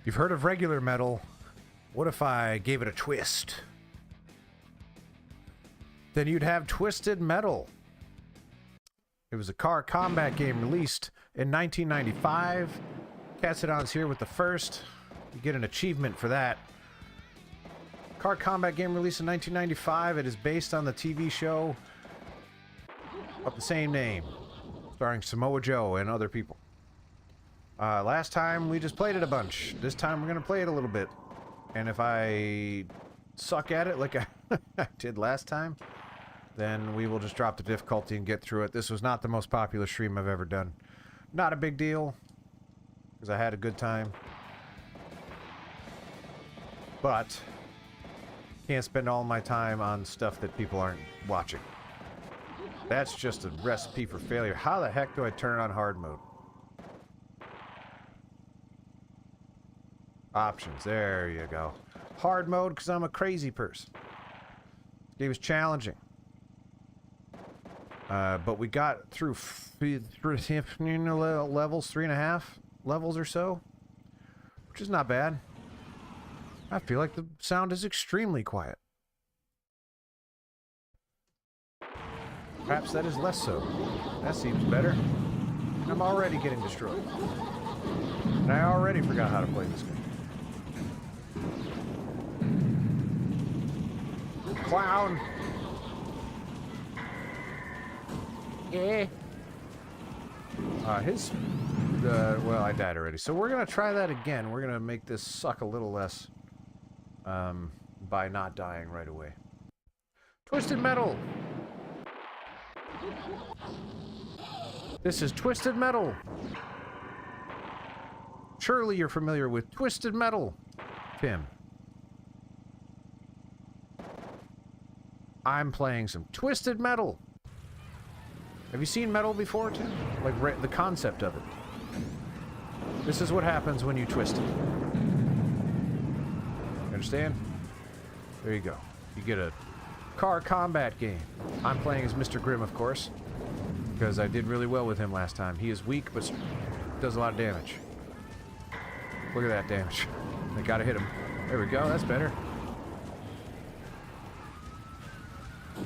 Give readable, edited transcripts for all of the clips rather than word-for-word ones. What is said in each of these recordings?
You've heard of regular metal. What if I gave it a twist? Then you'd have Twisted Metal. It was a car combat game released in 1995. Cassidon's here with the first. You get an achievement for that. Car combat game released in 1995. It is based on the TV show of the same name, starring Samoa Joe and other people. Last time we just played it a bunch. This time we're going to play it a little bit. And if I suck at it like I did last time, then we will just drop the difficulty and get through it. This was not the most popular stream I've ever done. Not a big deal, because I had a good time. But can't spend all my time on stuff that people aren't watching. That's just a recipe for failure. How the heck do I turn on hard mode? Options. There you go. Hard mode, because I'm a crazy person. This game was challenging. But we got through levels, 3.5 levels or so, which is not bad. I feel like the sound is extremely quiet. Perhaps that is less so. That seems better. I'm already getting destroyed. And I already forgot how to play this game. Clown! Yeah. Well, I died already. So we're gonna try that again. We're gonna make this suck a little less, by not dying right away. Twisted Metal! This is Twisted Metal! Surely you're familiar with Twisted Metal, Tim. I'm playing some Twisted Metal. Have you seen metal before, Tim? Like, the concept of it. This is what happens when you twist it. You understand? There you go. You get a car combat game. I'm playing as Mr. Grimm, of course, because I did really well with him last time. He is weak, but does a lot of damage. Look at that damage. I gotta hit him. There we go. That's better.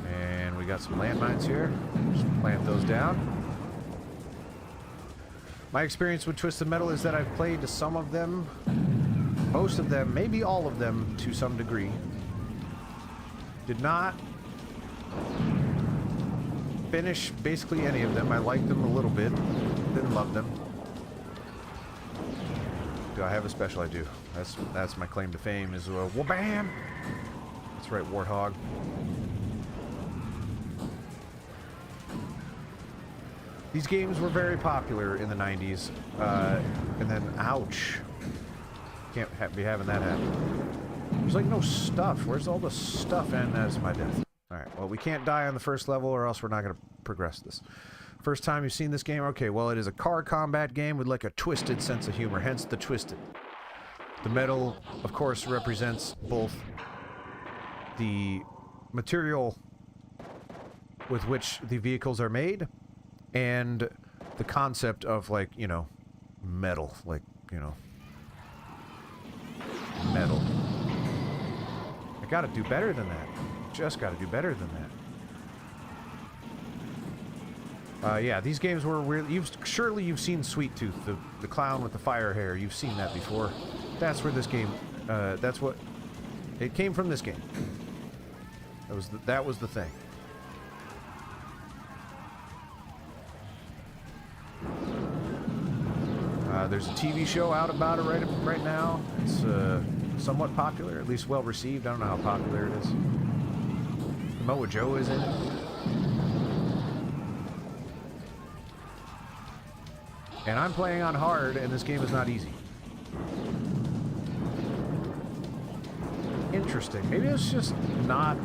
And we got some landmines here. Just plant those down. My experience with Twisted Metal is that I've played some of them, most of them, maybe all of them to some degree. Did not finish basically any of them. I liked them a little bit. Didn't love them. Do I have a special? I do. That's my claim to fame is wha-bam! That's right, Warthog. These games were very popular in the 90s, and then, ouch. Can't be having that happen. There's like no stuff. Where's all the stuff? And that's my death. Alright, well, we can't die on the first level or else we're not going to progress this. First time you've seen this game? Okay, well, it is a car combat game with like a twisted sense of humor, hence the twisted. The metal, of course, represents both the material with which the vehicles are made and the concept of, like, you know, metal. Like, you know, metal. I gotta do better than that. Just gotta do better than that. Yeah, these games were really... Surely you've seen Sweet Tooth, the clown with the fire hair. You've seen that before. That's where this game... that's what... It came from this game. That was the thing. There's a TV show out about it right now. It's somewhat popular, at least well received. I don't know how popular it is. Samoa Joe is in it. And I'm playing on hard, and this game is not easy. Interesting. Maybe it's just not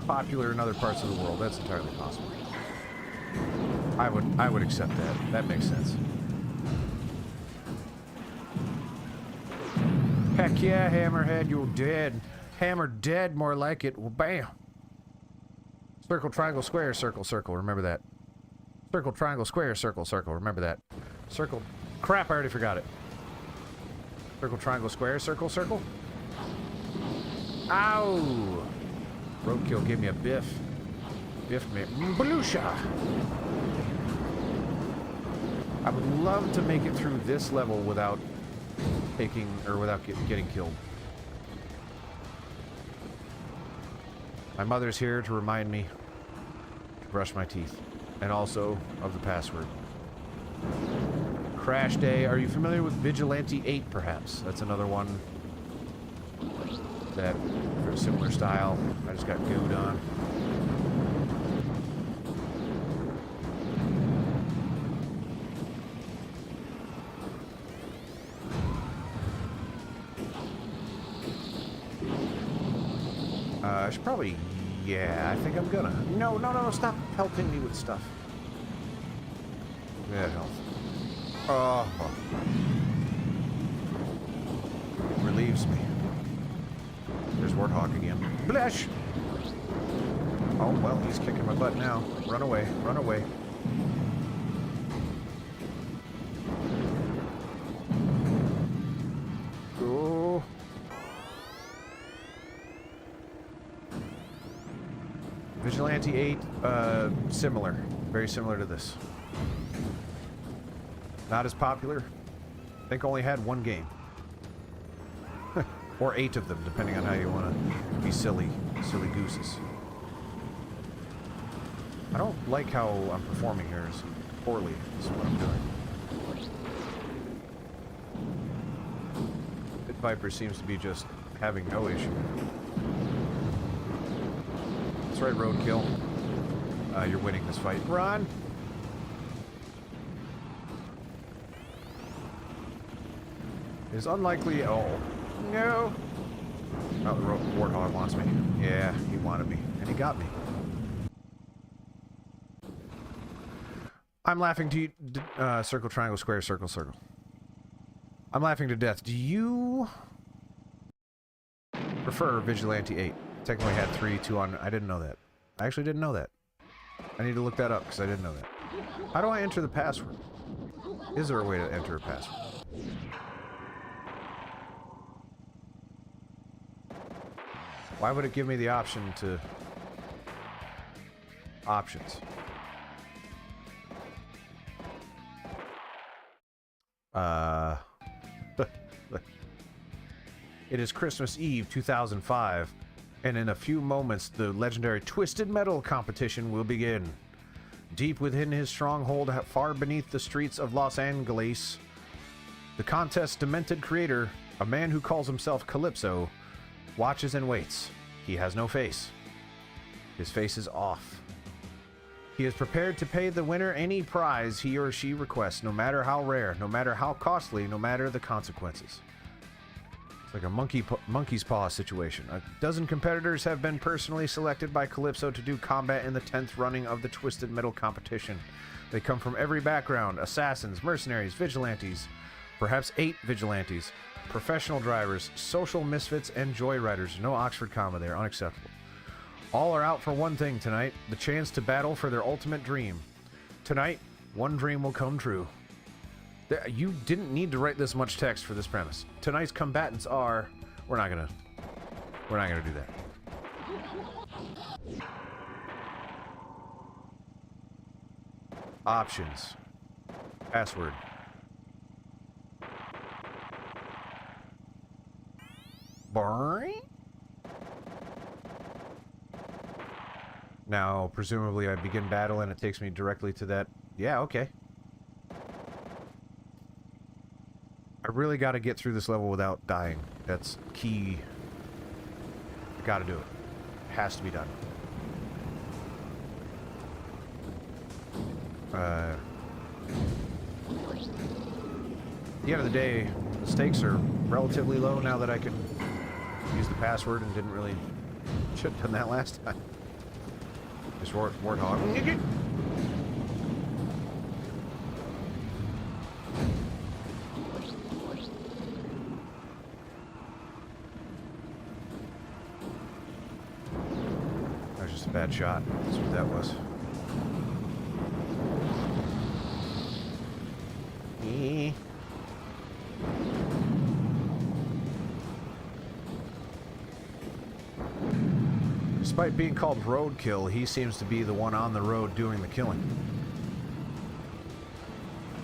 popular in other parts of the world. That's entirely possible. I would accept that. That makes sense. Heck yeah, Hammerhead, you're dead. Hammer dead, more like it. Well, bam. Circle, triangle, square, circle, circle. Remember that. Circle, triangle, square, circle, circle. Remember that. Circle. Crap, I already forgot it. Circle, triangle, square, circle, circle. Ow! Roadkill gave me a biff. Biff me. Balusha! I would love to make it through this level without taking, or without getting killed. My mother's here to remind me to brush my teeth. And also of the password. Crash Day. Are you familiar with Vigilante 8, perhaps? That's another one that, for a similar style, I just got gooed on. I should probably... Yeah, I think I'm gonna. No, stop pelting me with stuff. Yeah, health. Oh. Relieves me. There's Warthog again. Blesh! Oh, well, he's kicking my butt now. Run away, run away. Go. Vigilante 8, similar. Very similar to this. Not as popular. I think only had one game. Or 8 of them, depending on how you want to be silly gooses. I don't like how I'm performing here. It's poorly is what I'm doing. Pit Viper seems to be just having no issue. That's right, Roadkill. You're winning this fight. Run! It's unlikely. Oh, no. Oh, the Warthog wants me. Yeah, he wanted me. And he got me. I'm laughing to you. Circle, triangle, square, circle, circle. I'm laughing to death. Do you prefer Vigilante 8? Technically had 3, 2 on. I didn't know that. I actually didn't know that. I need to look that up because I didn't know that. How do I enter the password? Is there a way to enter a password? Why would it give me the option to... Options. It is Christmas Eve 2005, and in a few moments the legendary Twisted Metal competition will begin. Deep within his stronghold, far beneath the streets of Los Angeles, the contest's demented creator, a man who calls himself Calypso, watches and waits. He has no face. His face is off. He is prepared to pay the winner any prize he or she requests, no matter how rare, no matter how costly, no matter the consequences. It's like a monkey's paw situation. A dozen competitors have been personally selected by Calypso to do combat in the 10th running of the Twisted Metal competition. They come from every background: assassins, mercenaries, vigilantes, perhaps 8 vigilantes, professional drivers, social misfits, and joyriders. No Oxford comma there, unacceptable. All are out for one thing tonight, the chance to battle for their ultimate dream. Tonight, one dream will come true. You didn't need to write this much text for this premise. Tonight's combatants are... We're not gonna do that. Options. Password. Boring? Now, presumably I begin battle and it takes me directly to that. Yeah, okay. I really got to get through this level without dying. That's key. I got to do it. It has to be done. At the end of the day, the stakes are relatively low now that I can use the password and didn't really... Should have done that last time. This Warthog. That was just a bad shot. That's what that was. Despite being called roadkill, he seems to be the one on the road doing the killing.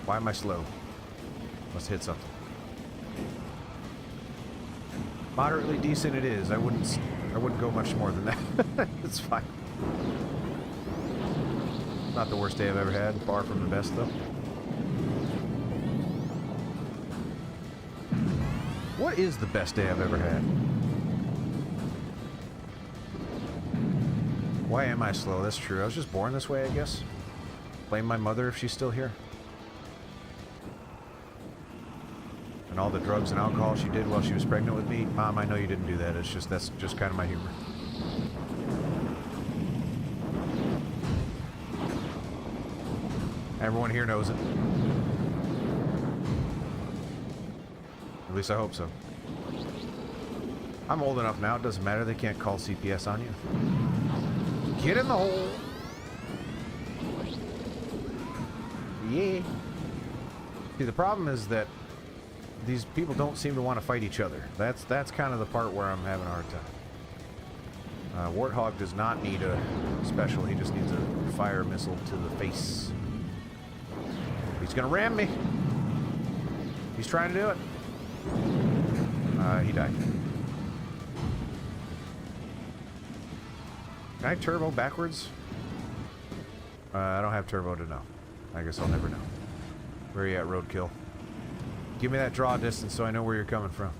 Why am I slow? Must hit something. Moderately decent it is. I wouldn't go much more than that. It's fine. Not the worst day I've ever had. Far from the best, though. What is the best day I've ever had? Why am I slow? That's true. I was just born this way, I guess. Blame my mother if she's still here. And all the drugs and alcohol she did while she was pregnant with me. Mom, I know you didn't do that. It's just, that's just kind of my humor. Everyone here knows it. At least I hope so. I'm old enough now, it doesn't matter. They can't call CPS on you. Get in the hole. Yeah. See, the problem is that these people don't seem to want to fight each other. That's kind of the part where I'm having a hard time. Warthog does not need a special. He just needs a fire missile to the face. He's gonna ram me. He's trying to do it. He died. Can I turbo backwards? I don't have turbo to know. I guess I'll never know. Where are you at, roadkill? Give me that draw distance so I know where you're coming from.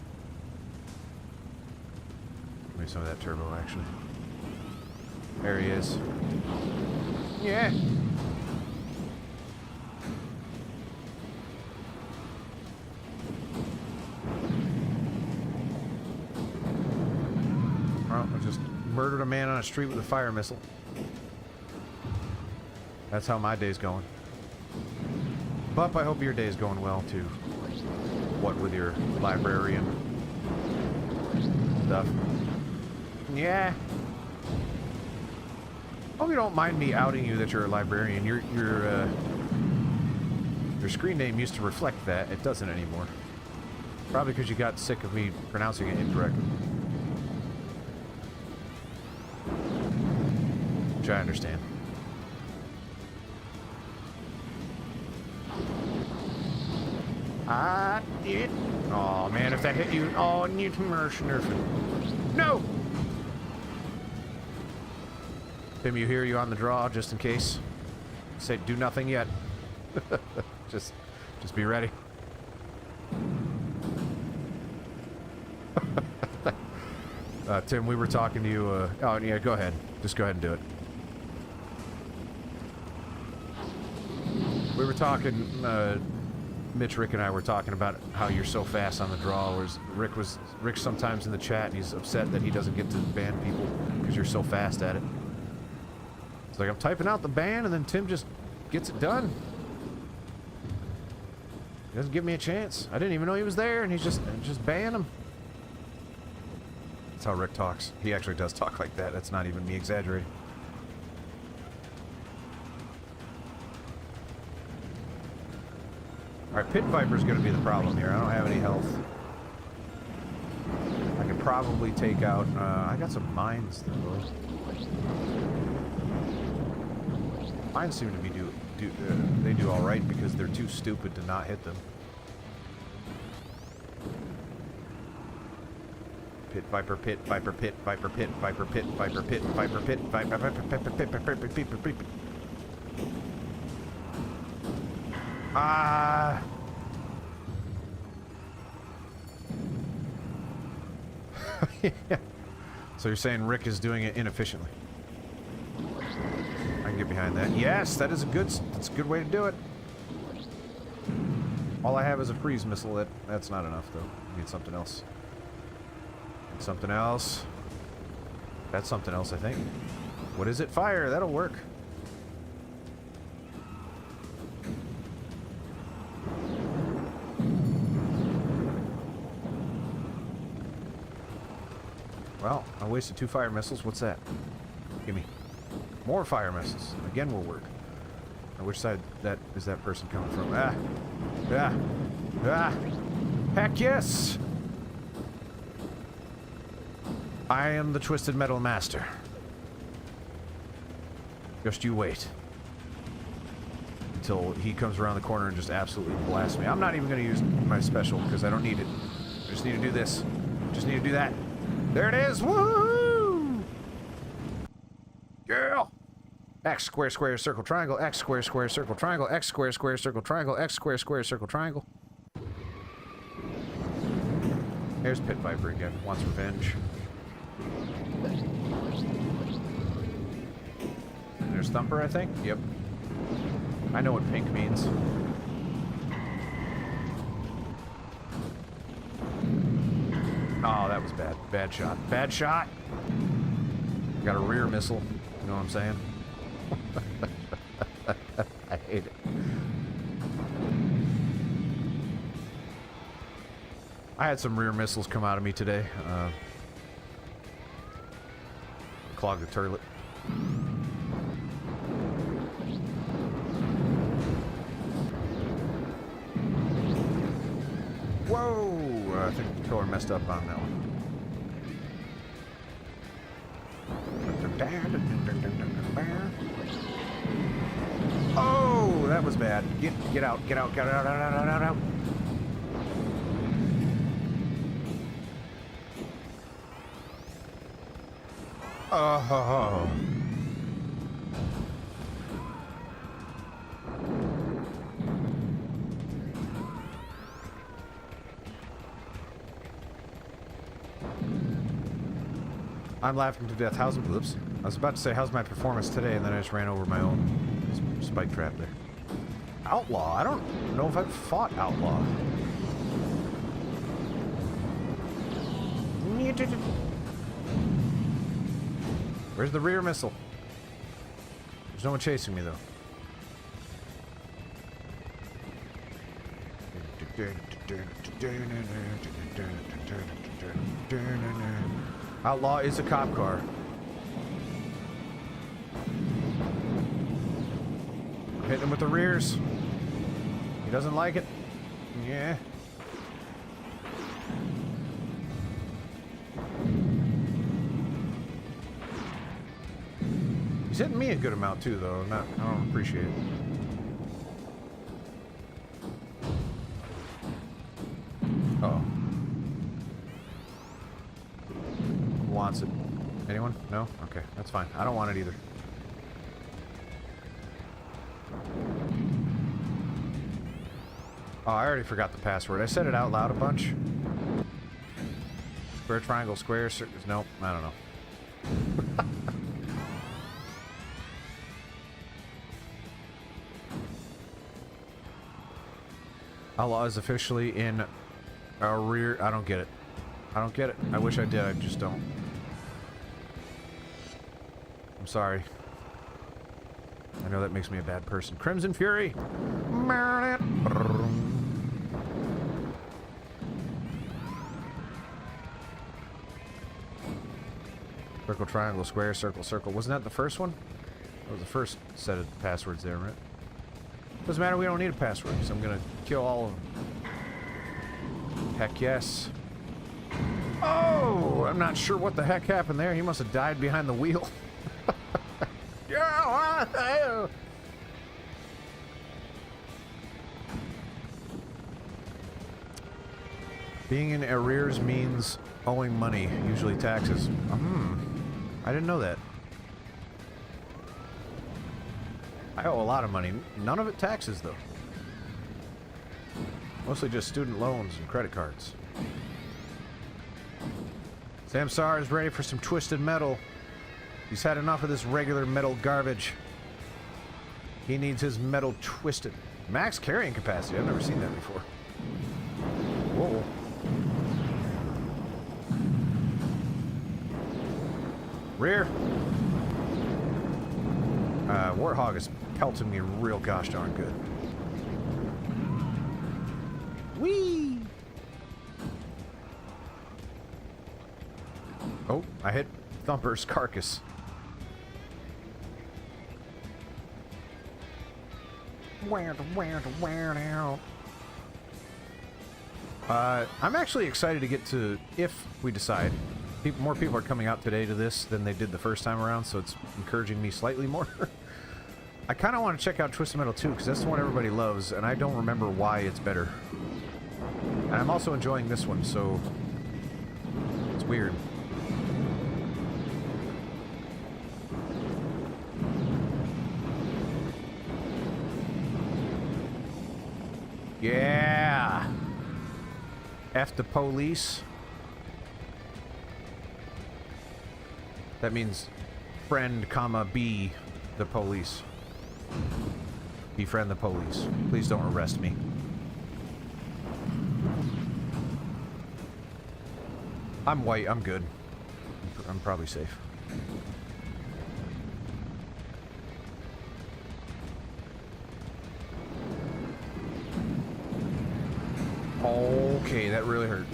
Give me some of that turbo, actually. There he is. Yeah. Well, I just murdered a man on a street with a fire missile. That's how my day's going. Bup, I hope your day's going well, too. What with your librarian stuff? Yeah. Hope you don't mind me outing you that you're a librarian. Your screen name used to reflect that. It doesn't anymore. Probably because you got sick of me pronouncing it incorrectly. Which I understand. I did. Oh man, if that hit you, oh, Newton Merchner. No! Tim, you hear you on the draw, just in case. Say, do nothing yet. just be ready. Tim, we were talking to you. Oh yeah, go ahead. Just go ahead and do it. We were talking. Mitch, Rick, and I were talking about how you're so fast on the draw, whereas Rick sometimes in the chat, he's upset that he doesn't get to ban people because you're so fast at it. It's like I'm typing out the ban and then Tim just gets it done. He doesn't give me a chance. I didn't even know he was there, and he's just ban him. That's how Rick talks. He actually does talk like that. That's not even me exaggerating. Alright, Pit Viper's gonna be the problem here. I don't have any health. I could probably take out... I got some mines, though. Mines seem to be they do alright because they're too stupid to not hit them. Pit Viper, Pit Viper, Pit Viper, Pit Viper, Pit Viper, Pit Viper, Pit Viper, Pit. Ah. Yeah. So you're saying Rick is doing it inefficiently? I can get behind that. Yes, that's a good way to do it. All I have is a freeze missile. That's not enough though. I need something else. Something else. That's something else, I think. What is it? Fire. That'll work. Well, I wasted 2 fire missiles. What's that? Gimme. More fire missiles. Again will work. Now, which side is that person coming from? Ah! Ah! Ah! Heck yes! I am the Twisted Metal Master. Just you wait. Until he comes around the corner and just absolutely blasts me. I'm not even going to use my special because I don't need it. I just need to do this. Just need to do that. There it is! Woohoo! Yeah! X square square circle triangle, X square square circle triangle, X square square circle triangle, X square square circle triangle. There's Pit Viper again. Wants revenge. And there's Thumper, I think? Yep. I know what pink means. Oh, that was bad. Bad shot. Bad shot! Got a rear missile. You know what I'm saying? I hate it. I had some rear missiles come out of me today. Clogged the toilet. Whoa! I think the controller messed up on that one. Oh, that was bad. Get out, get out, get out, out. Oh. I'm laughing to death. Oops. I was about to say, how's my performance today, and then I just ran over my own spike trap there. Outlaw? I don't know if I've fought Outlaw. Where's the rear missile? There's no one chasing me, though. Outlaw is a cop car. Hit him with the rears. He doesn't like it. Yeah. He's hitting me a good amount too, though. I don't appreciate it. Uh-oh. Who wants it? Anyone? No? Okay, that's fine. I don't want it either. Oh, I already forgot the password. I said it out loud a bunch. Square, triangle, square, circles. Nope, I don't know. Outlaw is officially in our rear. I don't get it. I don't get it. I wish I did. I just don't. I'm sorry. I know that makes me a bad person. Crimson Fury. Circle, triangle, square, circle, circle. Wasn't that the first one? That was the first set of passwords there, right? Doesn't matter, we don't need a password, so I'm gonna kill all of them. Heck yes. Oh! I'm not sure what the heck happened there. He must have died behind the wheel. Yeah! Being in arrears means owing money, usually taxes. I didn't know that. I owe a lot of money. None of it taxes, though. Mostly just student loans and credit cards. Samsar is ready for some twisted metal. He's had enough of this regular metal garbage. He needs his metal twisted. Max carrying capacity. I've never seen that before. Whoa. Rear. Warthog is pelting me real gosh darn good. Whee! Oh, I hit Thumper's carcass. I'm actually excited to get to, if we decide, more people are coming out today to this than they did the first time around, so it's encouraging me slightly more. I kind of want to check out Twisted Metal 2, because that's the one everybody loves, and I don't remember why it's better. And I'm also enjoying this one, so... it's weird. Yeah! F the police. That means friend, comma, be the police. Befriend the police. Please don't arrest me. I'm white, I'm good. I'm probably safe. Okay, that really hurt.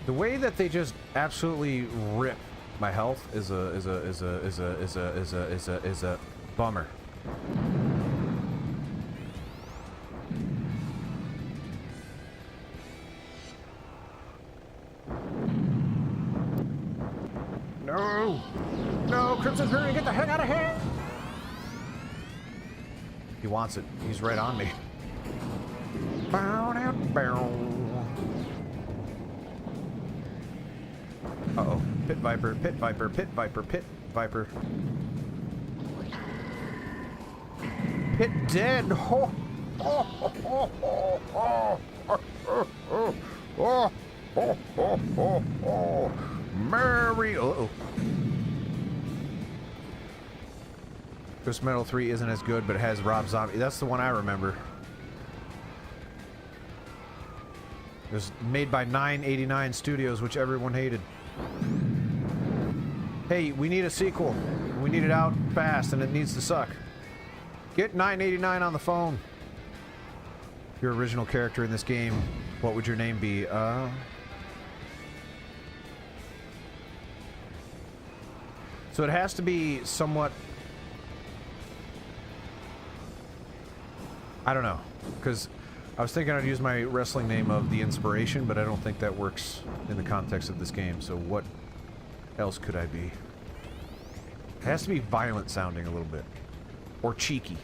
The way that they just absolutely rip my health is a bummer. No! No, Crimson Fury, get the heck out of here! He wants it. He's right on me. Uh-oh. Pit Viper, Pit Viper, Pit Viper, Pit Viper. Pit dead! Oh, oh, oh, oh, oh, oh, oh, oh, oh, oh, oh, oh. Mary! Uh-oh. Twisted Metal 3 isn't as good, but it has Rob Zombie. That's the one I remember. It was made by 989 Studios, which everyone hated. Hey, we need a sequel. We need it out fast, and it needs to suck. Get 989 on the phone. Your original character in this game, what would your name be? So it has to be somewhat... I don't know, because I was thinking I'd use my wrestling name of The Inspiration, but I don't think that works in the context of this game, so what else could I be? It has to be violent sounding a little bit. Or cheeky.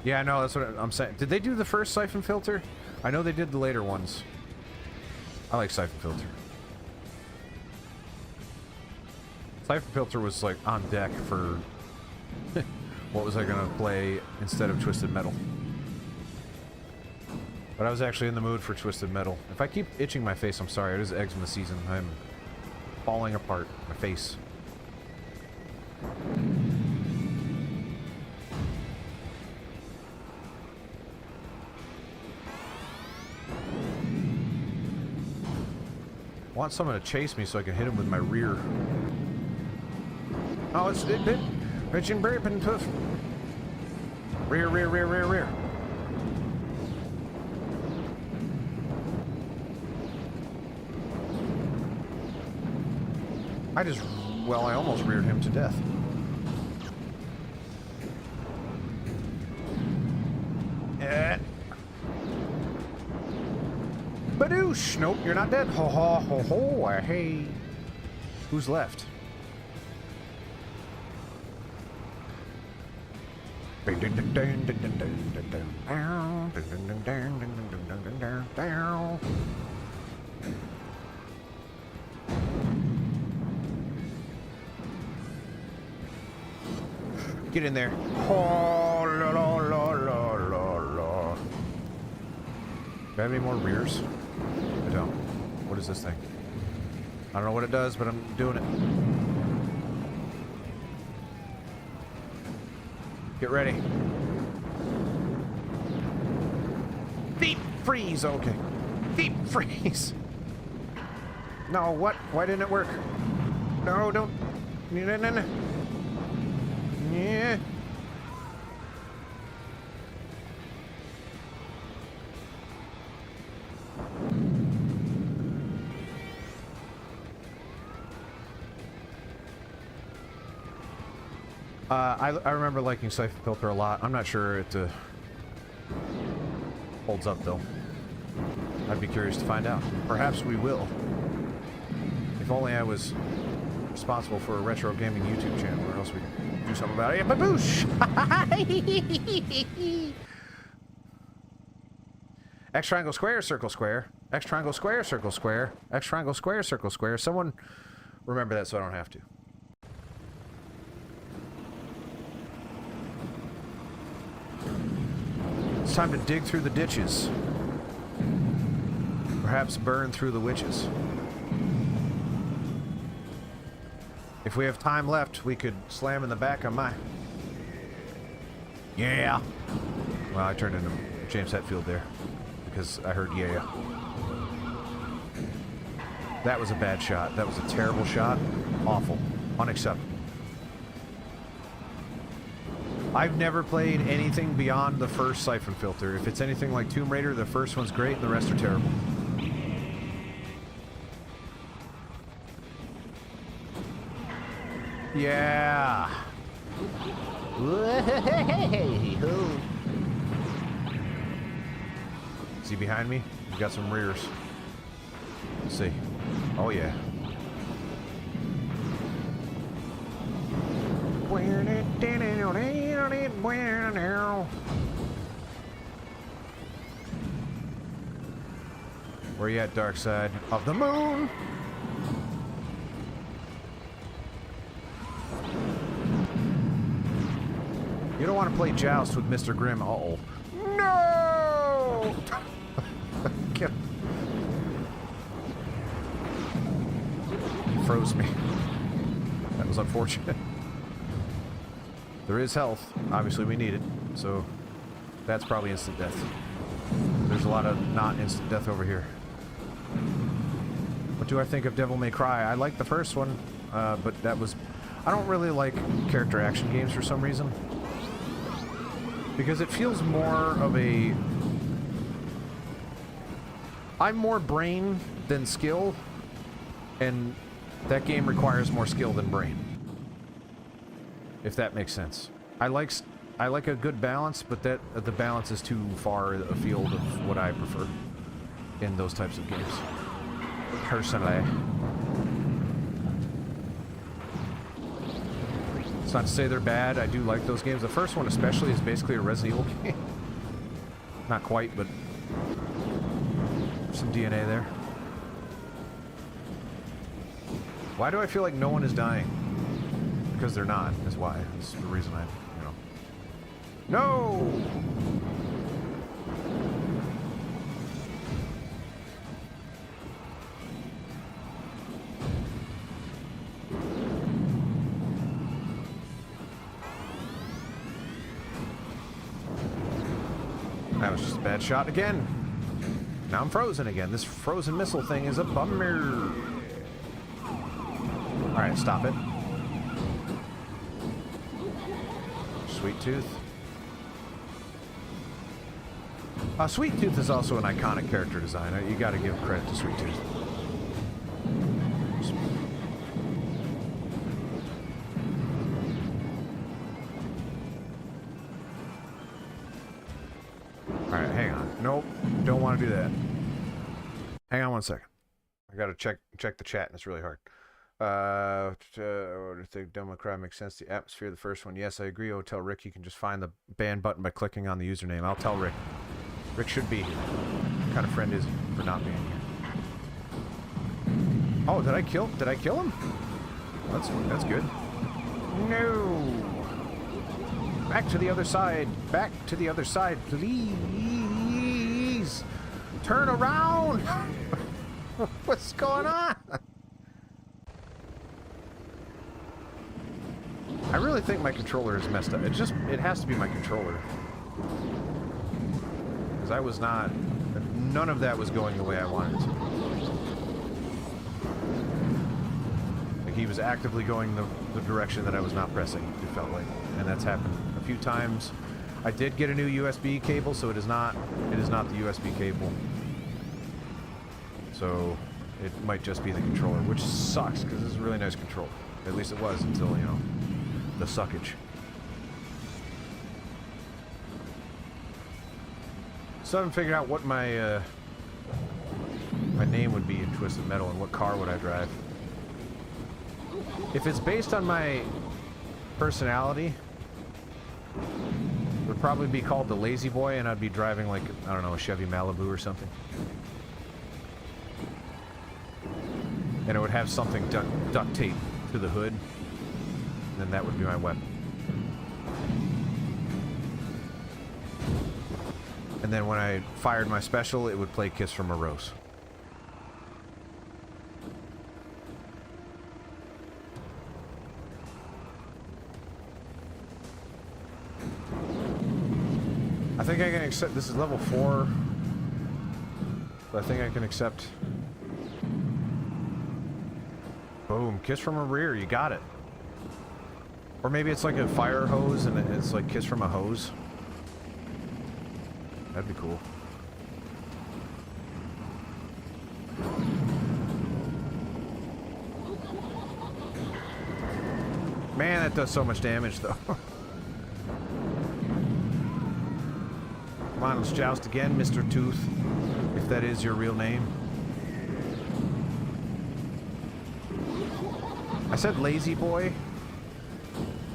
Yeah, I know, that's what I'm saying. Did they do the first Siphon Filter? I know they did the later ones. I like Siphon Filter. Siphon Filter was like on deck for what was I gonna play instead of Twisted Metal. But I was actually in the mood for Twisted Metal. If I keep itching my face, I'm sorry. It is eczema season. I'm falling apart. My face. I want someone to chase me so I can hit him with my rear. Oh, it's rich and brave and tough. Rear, rear, rear, rear, rear. Well, I almost reared him to death. Badoosh! Nope, you're not dead. Ho ho ho ho, hey. Who's left? Get in there. Oh, la, la, la, la, la, la. Do I have any more rears? I don't. What is this thing? I don't know what it does, but I'm doing it. Get ready. Deep freeze! Okay. Deep freeze! No, what? Why didn't it work? No, don't. No, no, no. Yeah. I remember liking Siphon Filter a lot. I'm not sure it holds up though. I'd be curious to find out. Perhaps we will. If only I was responsible for a retro gaming YouTube channel, or else we could do something about it. Baboosh! X triangle square, circle square. X triangle square, circle square. X triangle square, circle square. Someone remember that so I don't have to. It's time to dig through the ditches. Perhaps burn through the witches. If we have time left, we could slam in the back on my... Yeah! Well, I turned into James Hetfield there. Because I heard yeah. That was a bad shot. That was a terrible shot. Awful. Unacceptable. I've never played anything beyond the first Siphon Filter. If it's anything like Tomb Raider, the first one's great and the rest are terrible. Yeah. Is he behind me? He's got some rears. Let's see. Oh yeah. Where you at, dark side of the moon? You don't want to play Joust with Mr. Grimm. Uh-oh. No! Get him. He froze me. That was unfortunate. There is health. Obviously we need it. So that's probably instant death. There's a lot of not instant death over here. What do I think of Devil May Cry? I like the first one, but that was... I don't really like character action games for some reason. Because it feels more of a... I'm more brain than skill, and that game requires more skill than brain. If that makes sense. I like a good balance, but that the balance is too far afield of what I prefer in those types of games. Personally. It's not to say they're bad. I do like those games. The first one especially is basically a Resident Evil game. Not quite, but some DNA there. Why do I feel like no one is dying? Because they're not, is why. That's the reason I, you know. No! That was just a bad shot again. Now I'm frozen again. This frozen missile thing is a bummer. Alright, stop it. Sweet Tooth. Sweet Tooth is also an iconic character design. You gotta give credit to Sweet Tooth. Alright, hang on. Nope, don't want to do that. Hang on one second. I gotta check the chat, and it's really hard. Or think Devil May Cry makes sense. The atmosphere of the first one. Yes, I agree. Oh, tell Rick you can just find the ban button by clicking on the username. I'll tell Rick. Rick should be here. What kind of friend is he for not being here? Oh, did I kill him? That's good. No. Back to the other side. Back to the other side, please. Turn around. What's going on? I really think my controller is messed up. It has to be my controller. Because I was not... None of that was going the way I wanted it to. Like, he was actively going the direction that I was not pressing, it felt like. And that's happened a few times. I did get a new USB cable, so it is not the USB cable. So, it might just be the controller, which sucks, because this is a really nice controller. At least it was until, you know, the suckage. So I haven't figured out what my My name would be in Twisted Metal, and what car would I drive? If it's based on my personality, it would probably be called the Lazy Boy, and I'd be driving like, I don't know, a Chevy Malibu or something. And it would have something duct tape to the hood, and then that would be my weapon. And then when I fired my special, it would play Kiss from a Rose. I think I can accept, this is level 4, so I think I can accept. Boom, Kiss from a Rear, you got it. Or maybe it's like a fire hose and it's like Kiss from a Hose. That'd be cool. Man, that does so much damage though. Come on, let's joust again, Mr. Tooth, if that is your real name. I said Lazy Boy.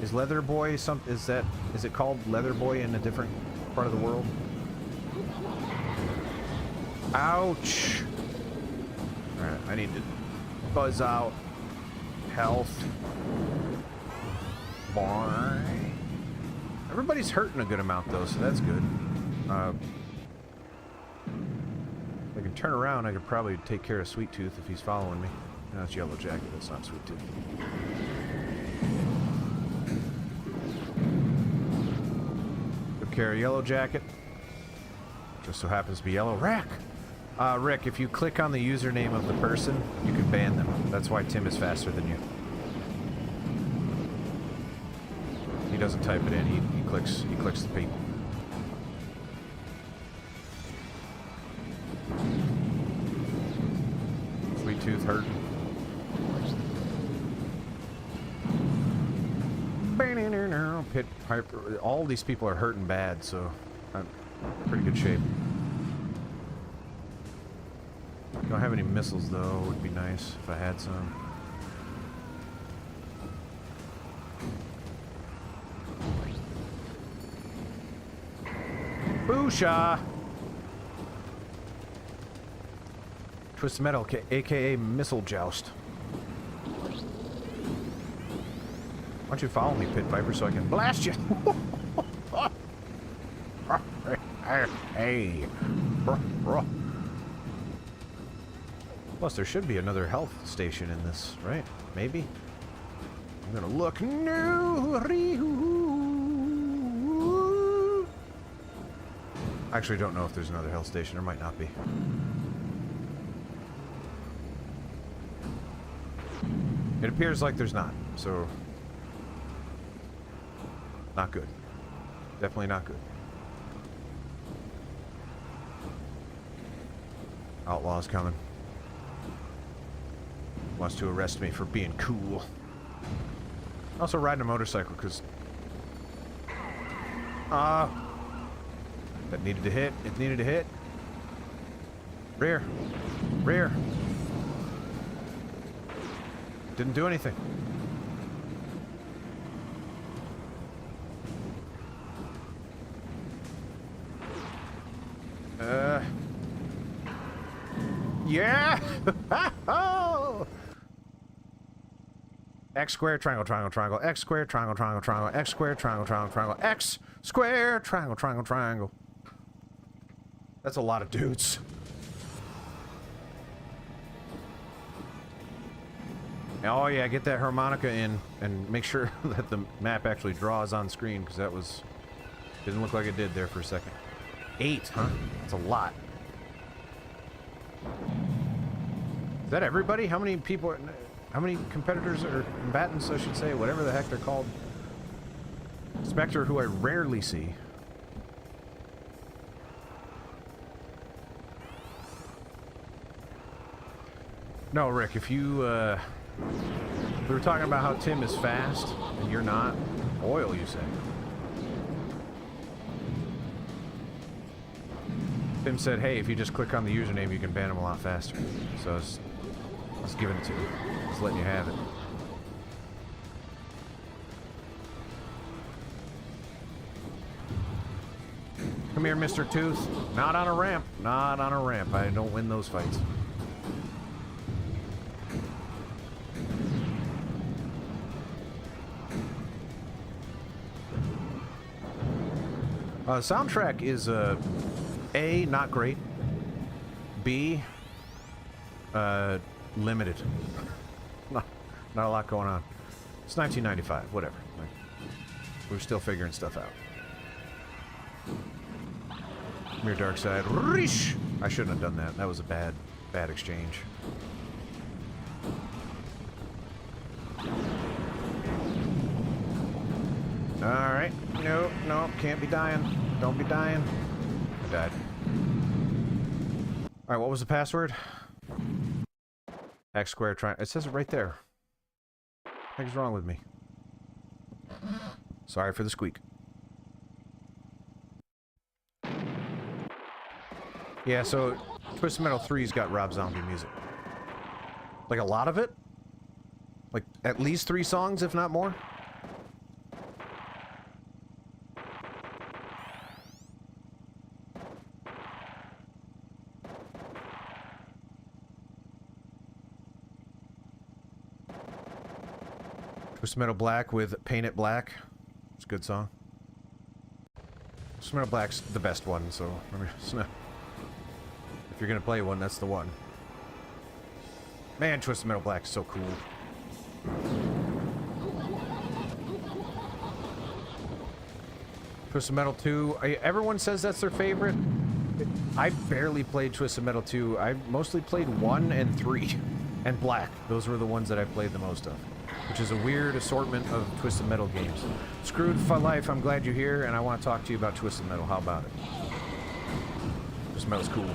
Is Leather Boy is it called Leather Boy in a different part of the world? Ouch. Alright, I need to buzz out health. Boy. Everybody's hurting a good amount though, so that's good. If I can turn around, I could probably take care of Sweet Tooth if he's following me. No, it's Yellow Jacket, that's not Sweet Tooth. Took care of Yellow Jacket. Just so happens to be Yellow Rack. Rick, if you click on the username of the person, you can ban them. That's why Tim is faster than you. He doesn't type it in, he clicks the people. Sweet Tooth hurting. Pit Piper. All these people are hurting bad, so I'm in pretty good shape. Don't have any missiles though. Would be nice if I had some. Boosha! Twisted Metal, aka Missile Joust. Why don't you follow me, Pit Viper, so I can blast you? Hey. Plus, there should be another health station in this, right? Maybe? I'm gonna look. No. I actually don't know if there's another health station. There might not be. It appears like there's not, so... Not good. Definitely not good. Outlaw's coming. Wants to arrest me for being cool. Also riding a motorcycle, because... that needed to hit. It needed to hit. Rear. Rear. Didn't do anything. Yeah! X square, triangle, triangle, triangle. X square, triangle, triangle, triangle. X square, triangle, triangle, triangle. X square, triangle, triangle, triangle. That's a lot of dudes. Oh yeah, get that harmonica in and make sure that the map actually draws on screen, because that was... Didn't look like it did there for a second. 8, huh? That's a lot. Is that everybody? How many people... How many competitors or combatants, I should say, whatever the heck they're called? Spectre, who I rarely see. No, Rick, if you, we were talking about how Tim is fast, and you're not. Oil, you say? Tim said, hey, if you just click on the username, you can ban them a lot faster. So I was giving it to you. Just letting you have it. Come here, Mr. Tooth. Not on a ramp. Not on a ramp. I don't win those fights. Soundtrack is, A, not great. B, limited. Not a lot going on. It's 1995, whatever. Like, we're still figuring stuff out. Come here, dark side. Reesh! I shouldn't have done that. That was a bad exchange. Alright. No, can't be dying. Don't be dying. I died. Alright, what was the password? X square try. It says it right there. What the heck's wrong with me? Sorry for the squeak. Yeah, so Twisted Metal 3's got Rob Zombie music. Like a lot of it? Like at least 3 songs, if not more? Twisted Metal Black with Paint It Black. It's a good song. Twisted Metal Black's the best one, so if you're gonna play one, that's the one. Man, Twisted Metal Black is so cool. Twisted Metal 2, everyone says that's their favorite. I barely played Twisted Metal 2. I mostly played 1 and 3. And Black. Those were the ones that I played the most of. Which is a weird assortment of Twisted Metal games. Screwed for life, I'm glad you're here, and I want to talk to you about Twisted Metal. How about it? Twisted Metal's cool.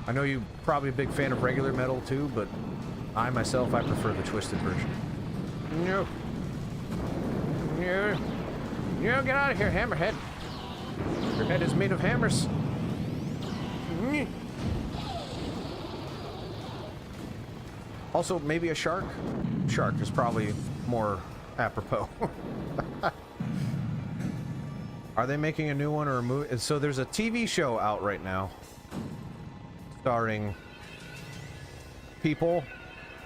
I know you're probably a big fan of regular metal too, but I myself, I prefer the Twisted version. No. No. No, get out of here, hammerhead. Your head is made of hammers. Also, maybe a shark? Shark is probably more apropos. Are they making a new one or a movie? So there's a TV show out right now starring people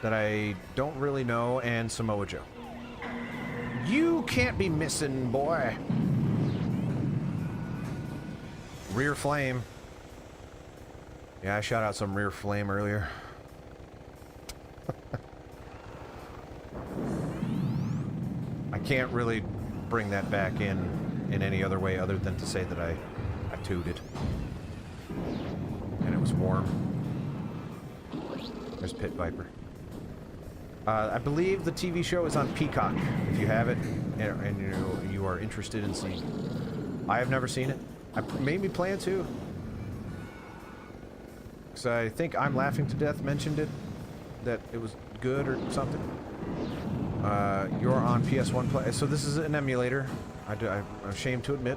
that I don't really know and Samoa Joe. You can't be missing, boy. Rear Flame. Yeah, I shot out some Rear Flame earlier. I can't really bring that back in any other way other than to say that I tooted. And it was warm. There's Pit Viper. I believe the TV show is on Peacock, if you have it, and you are interested in seeing it. I have never seen it. I maybe plan to. Because I think I'm Laughing to Death mentioned it, that it was good or something. You're on PS1 Play. So this is an emulator. I'm ashamed to admit.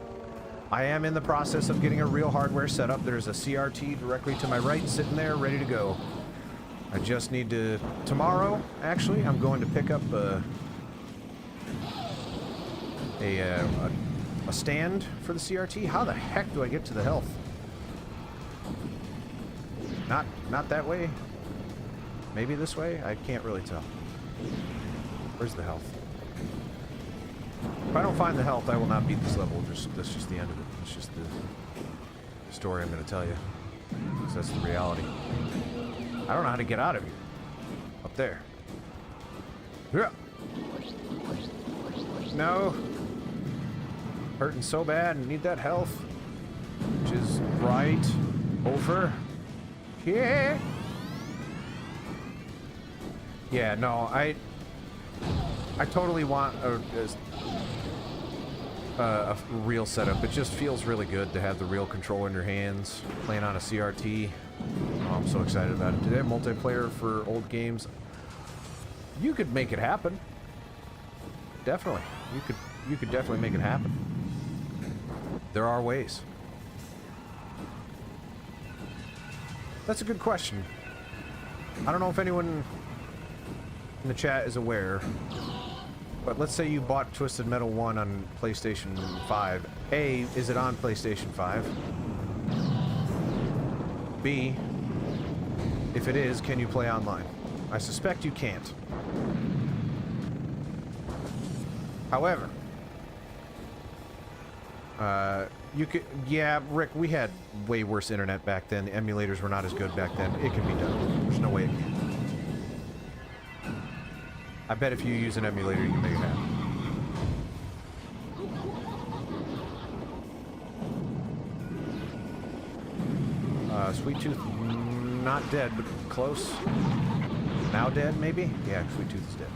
I am in the process of getting a real hardware setup. There's a CRT directly to my right, sitting there, ready to go. I just need to... Tomorrow, actually, I'm going to pick up a stand for the CRT. How the heck do I get to the health? Not that way? Maybe this way? I can't really tell. Where's the health? If I don't find the health, I will not beat this level. That's just the end of it. It's just the story I'm going to tell you. Because that's the reality. I don't know how to get out of here. Up there. Yeah. No. Hurting so bad and need that health. Which is right over here. Yeah, no, I totally want a real setup. It just feels really good to have the real controller in your hands, playing on a CRT. Oh, I'm so excited about it. Do they have multiplayer for old games? You could make it happen. Definitely. You could definitely make it happen. There are ways. That's a good question. I don't know if anyone in the chat is aware, but let's say you bought Twisted Metal 1 on PlayStation 5. A, is it on PlayStation 5? B, if it is, can you play online? I suspect you can't. However, you could, yeah, Rick, we had way worse internet back then. The emulators were not as good back then. It can be done. There's no way it can't. I bet if you use an emulator, you make it happen. Sweet Tooth, not dead, but close. Now dead, maybe? Yeah, Sweet Tooth is dead.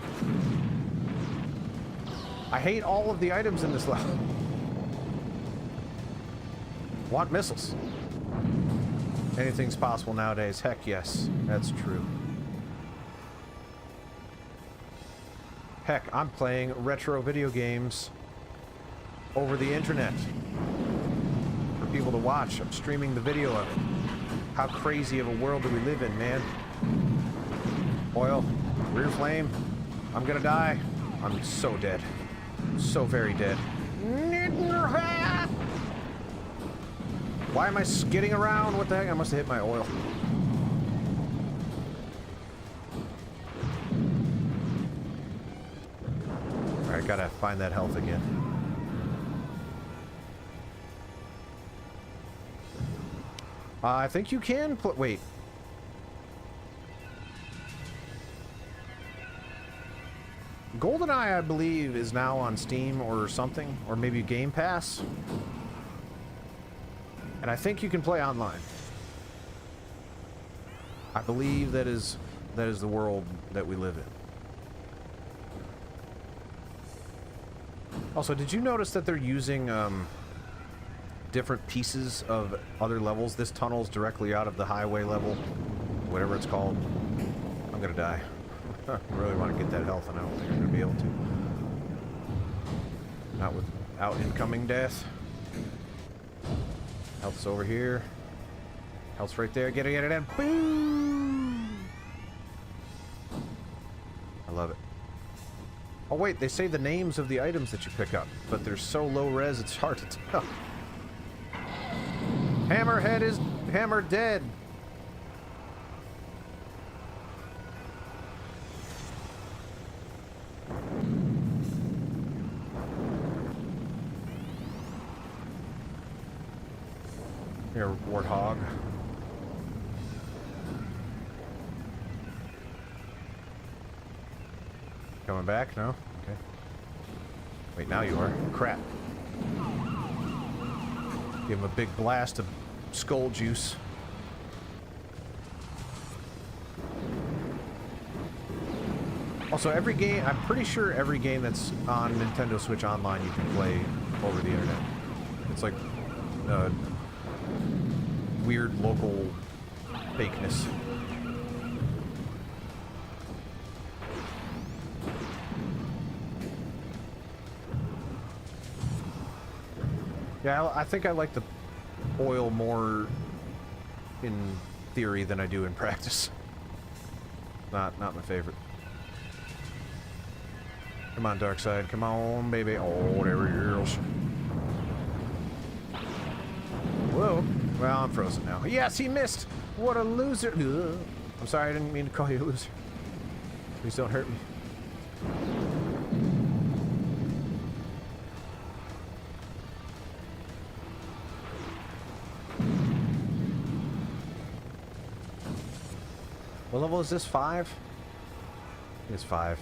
I hate all of the items in this level. Want missiles. Anything's possible nowadays. Heck yes, that's true. Heck, I'm playing retro video games over the internet for people to watch. I'm streaming the video of it. How crazy of a world do we live in, man? Oil, rear flame. I'm gonna die. I'm so dead. So very dead. Why am I skidding around? What the heck? I must have hit my oil. Alright, gotta find that health again. I think you can put. Wait. GoldenEye, I believe, is now on Steam or something, or maybe Game Pass. And I think you can play online. I believe that is the world that we live in. Also, did you notice that they're using different pieces of other levels? This tunnel's directly out of the highway level, whatever it's called. I'm gonna die. I really want to get that health, and I don't think I'm gonna be able to. Not without incoming death. Health's over here. Health's right there. Get it, and boom! I love it. Oh wait, they say the names of the items that you pick up, but they're so low res it's hard to tell. Hammerhead is hammer dead. Here, Warthog. Coming back? No? Okay. Wait, now you are. Crap. Give him a big blast of skull juice. Also, every game, I'm pretty sure every game that's on Nintendo Switch Online you can play over the internet. It's like weird local fakeness. Yeah, I think I like the oil more in theory than I do in practice. Not my favorite. Come on, Dark Side. Come on, baby. Oh, there he goes. Whoa. Well, I'm frozen now. Yes, he missed! What a loser! Ugh. I'm sorry, I didn't mean to call you a loser. Please don't hurt me. What level is this? 5? It's 5.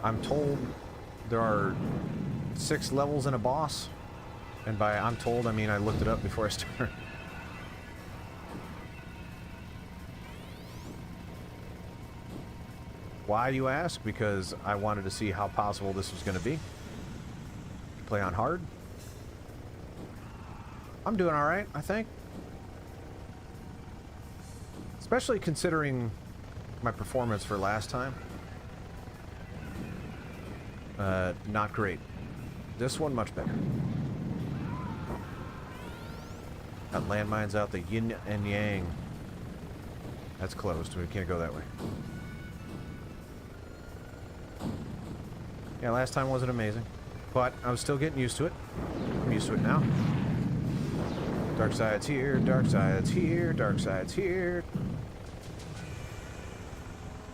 I'm told there are 6 levels in a boss. And by I'm told, I mean I looked it up before I started. Why, do you ask? Because I wanted to see how possible this was going to be. Play on hard. I'm doing alright, I think. Especially considering my performance for last time. Not great. This one, much better. Got landmines out the yin and yang. That's closed. We can't go that way. Yeah, last time wasn't amazing. But I was still getting used to it. I'm used to it now. Dark side's here, dark side's here, dark side's here.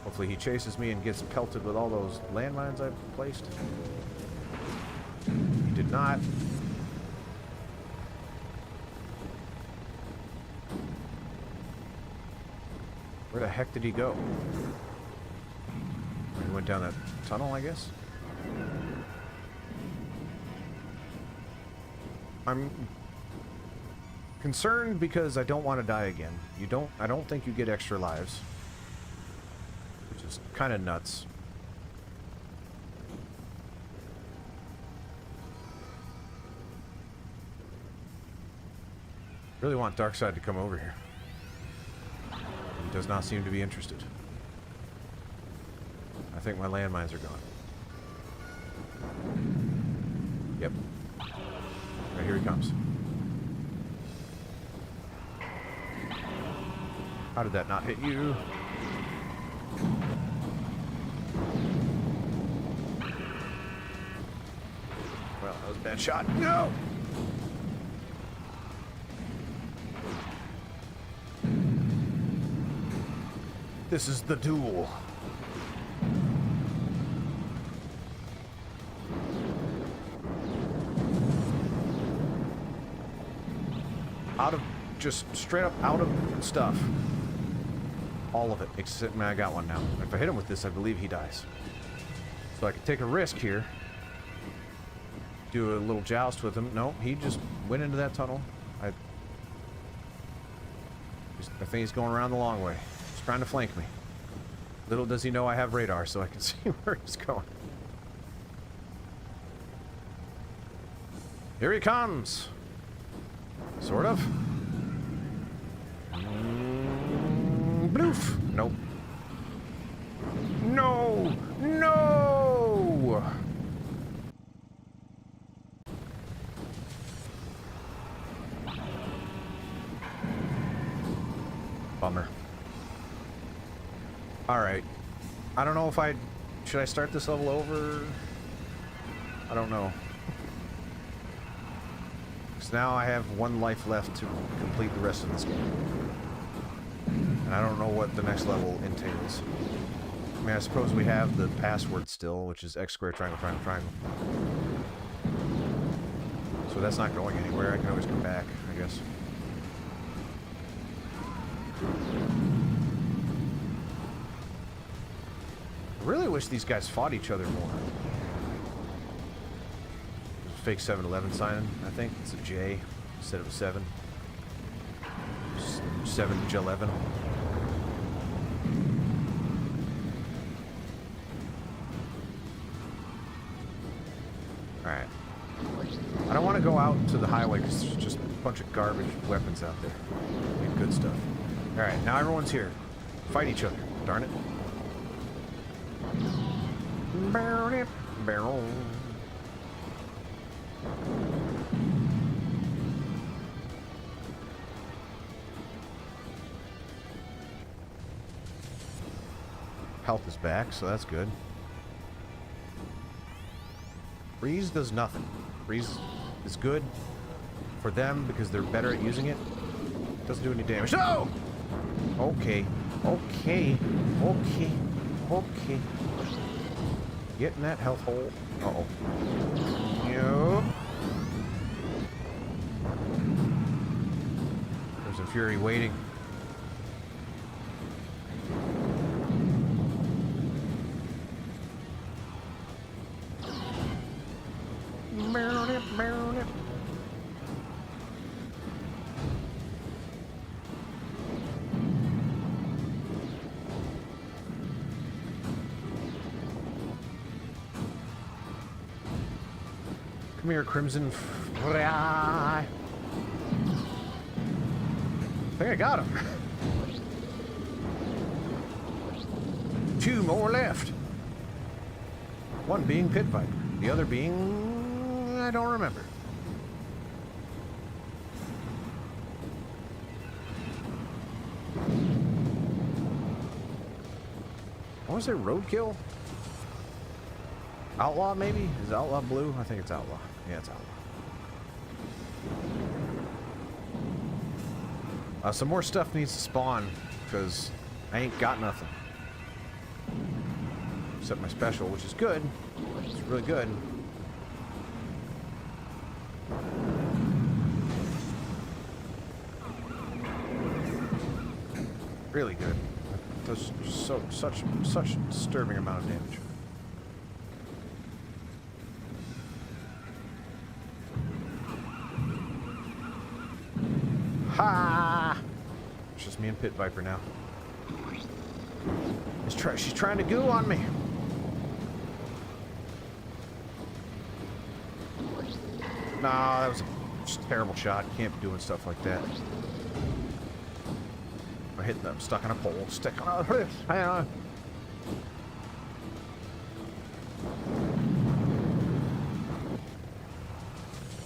Hopefully he chases me and gets pelted with all those landmines I've placed. He did not. Where the heck did he go? He went down that tunnel, I guess. I'm concerned because I don't want to die again. I don't think you get extra lives. Which is kind of nuts. Really want Darkseid to come over here. He does not seem to be interested. I think my landmines are gone. Yep. Right, here he comes. How did that not hit you? Well, that was a bad shot. No! This is the duel. Out of, just straight up out of stuff. All of it, except, man, I got one now. If I hit him with this, I believe he dies. So I could take a risk here. Do a little joust with him. No, he just went into that tunnel. I think he's going around the long way. He's trying to flank me. Little does he know I have radar, so I can see where he's going. Here he comes! Sort of. Bloof! Nope. No! No! Bummer. Alright. I don't know if I... Should I start this level over? I don't know. Because now I have one life left to complete the rest of this game. And I don't know what the next level entails. I mean, I suppose we have the password still, which is X squared triangle, triangle, triangle. So that's not going anywhere. I can always come back, I guess. I really wish these guys fought each other more. There's a fake 7-Eleven sign, I think. It's a J instead of a 7. 7-11. Alright. I don't want to go out to the highway because there's just a bunch of garbage weapons out there. And good stuff. Alright, now everyone's here. Fight each other. Darn it. Barrel. Health is back, so that's good. Freeze does nothing. Freeze is good for them because they're better at using it. Doesn't do any damage. No! Okay. Okay. Okay. Okay. Get in that health hole. Uh-oh. Yup. There's a Fury waiting. Come here, Crimson. I think I got him. 2 more left. One being Pit Viper. The other being... I don't remember. What was there? Roadkill? Outlaw, maybe? Is it Outlaw blue? I think it's Outlaw. Yeah, it's Outlaw. Some more stuff needs to spawn, because I ain't got nothing. Except my special, which is good. It's really good. Really good. It does such disturbing amount of damage. Ha! It's just me and Pit Viper now. She's trying to goo on me. Nah, that was just a terrible shot. Can't be doing stuff like that. I'm hitting them, stuck on a pole, stick on a... Hang on.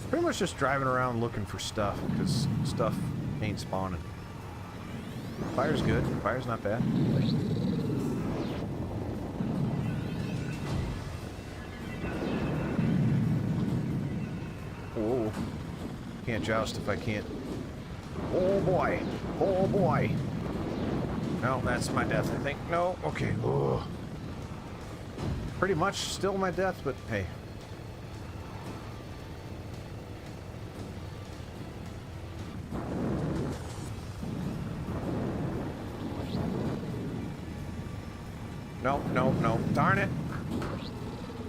Pretty much just driving around looking for stuff, because stuff ain't spawning. Fire's good. Fire's not bad. Whoa. Can't joust if I can't... Oh boy. Oh boy. No, that's my death, I think. No? Okay. Ugh. Pretty much still my death, but hey. No, no, no. Darn it.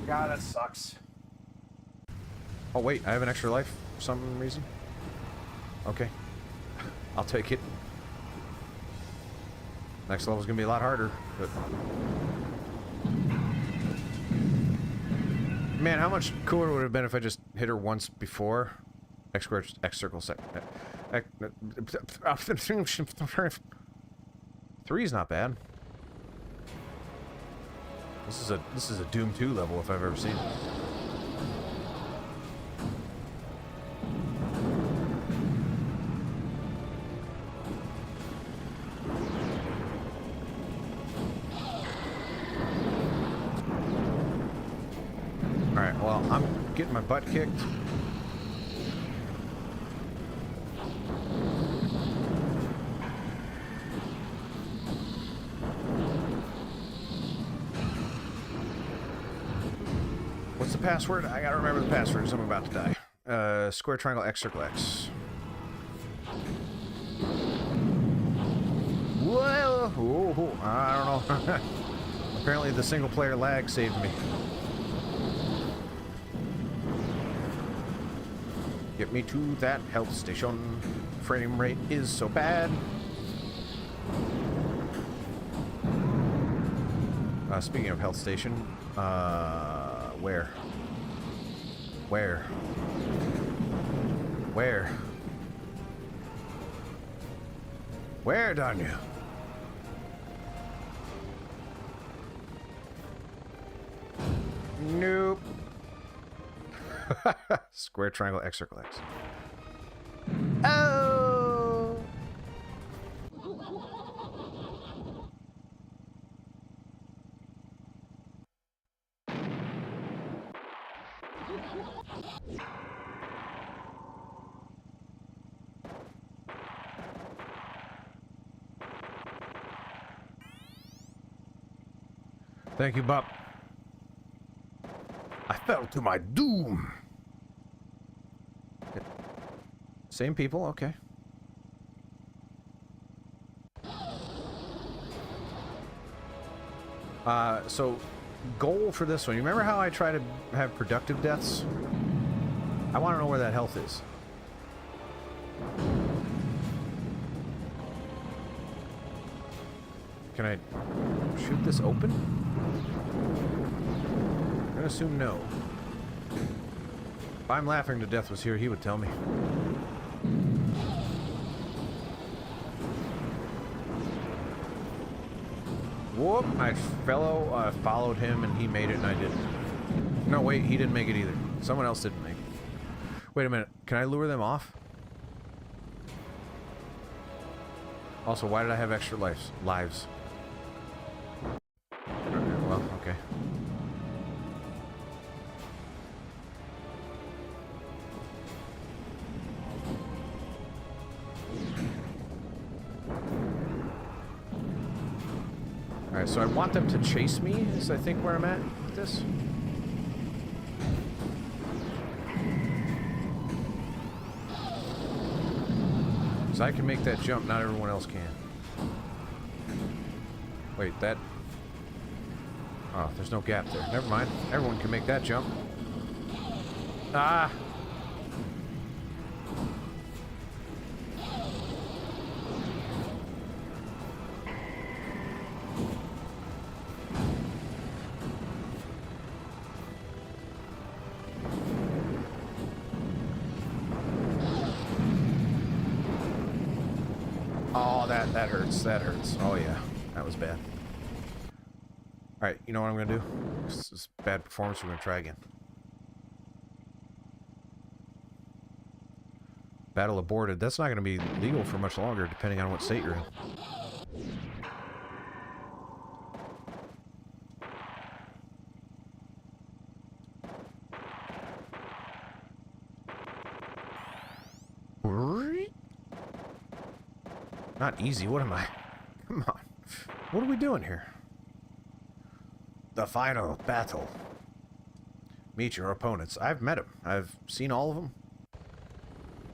God, that sucks. Oh, wait. I have an extra life for some reason. Okay. I'll take it. Next level's gonna be a lot harder, but... Man, how much cooler would it have been if I just hit her once before? X squared, X circle, sec... Three's not bad. This is a Doom 2 level if I've ever seen it. Alright, well, I'm getting my butt kicked. What's the password? I gotta remember the password because I'm about to die. Square, triangle, X, circle, X. Whoa! Whoa, I don't know. Apparently the single player lag saved me. Get me to that health station. Frame rate is so bad. Speaking of health station, where? Where? Where? Where, darn you? Nope. Square, triangle, X, circle, X. Oh! Thank you, Bob. I fell to my doom. Same people, okay. So, goal for this one. You remember how I try to have productive deaths? I want to know where that health is. Can I shoot this open? I'm gonna assume no. If I'm laughing to death was here, he would tell me. Whoop! My fellow followed him and he made it and I didn't. No, wait, he didn't make it either. Someone else didn't make it. Wait a minute, can I lure them off? Also, why did I have extra lives? Alright, so I want them to chase me, is I think where I'm at with this. Because I can make that jump, not everyone else can. Wait, that... Oh, there's no gap there. Never mind. Everyone can make that jump. Ah! Oh, that hurts. That hurts. Oh, yeah. That was bad. Alright, you know what I'm going to do? This is bad performance. We're going to try again. Battle aborted. That's not going to be legal for much longer, depending on what state you're in. Not easy. What am I? Come on. What are we doing here? The final battle. Meet your opponents. I've met them. I've seen all of them.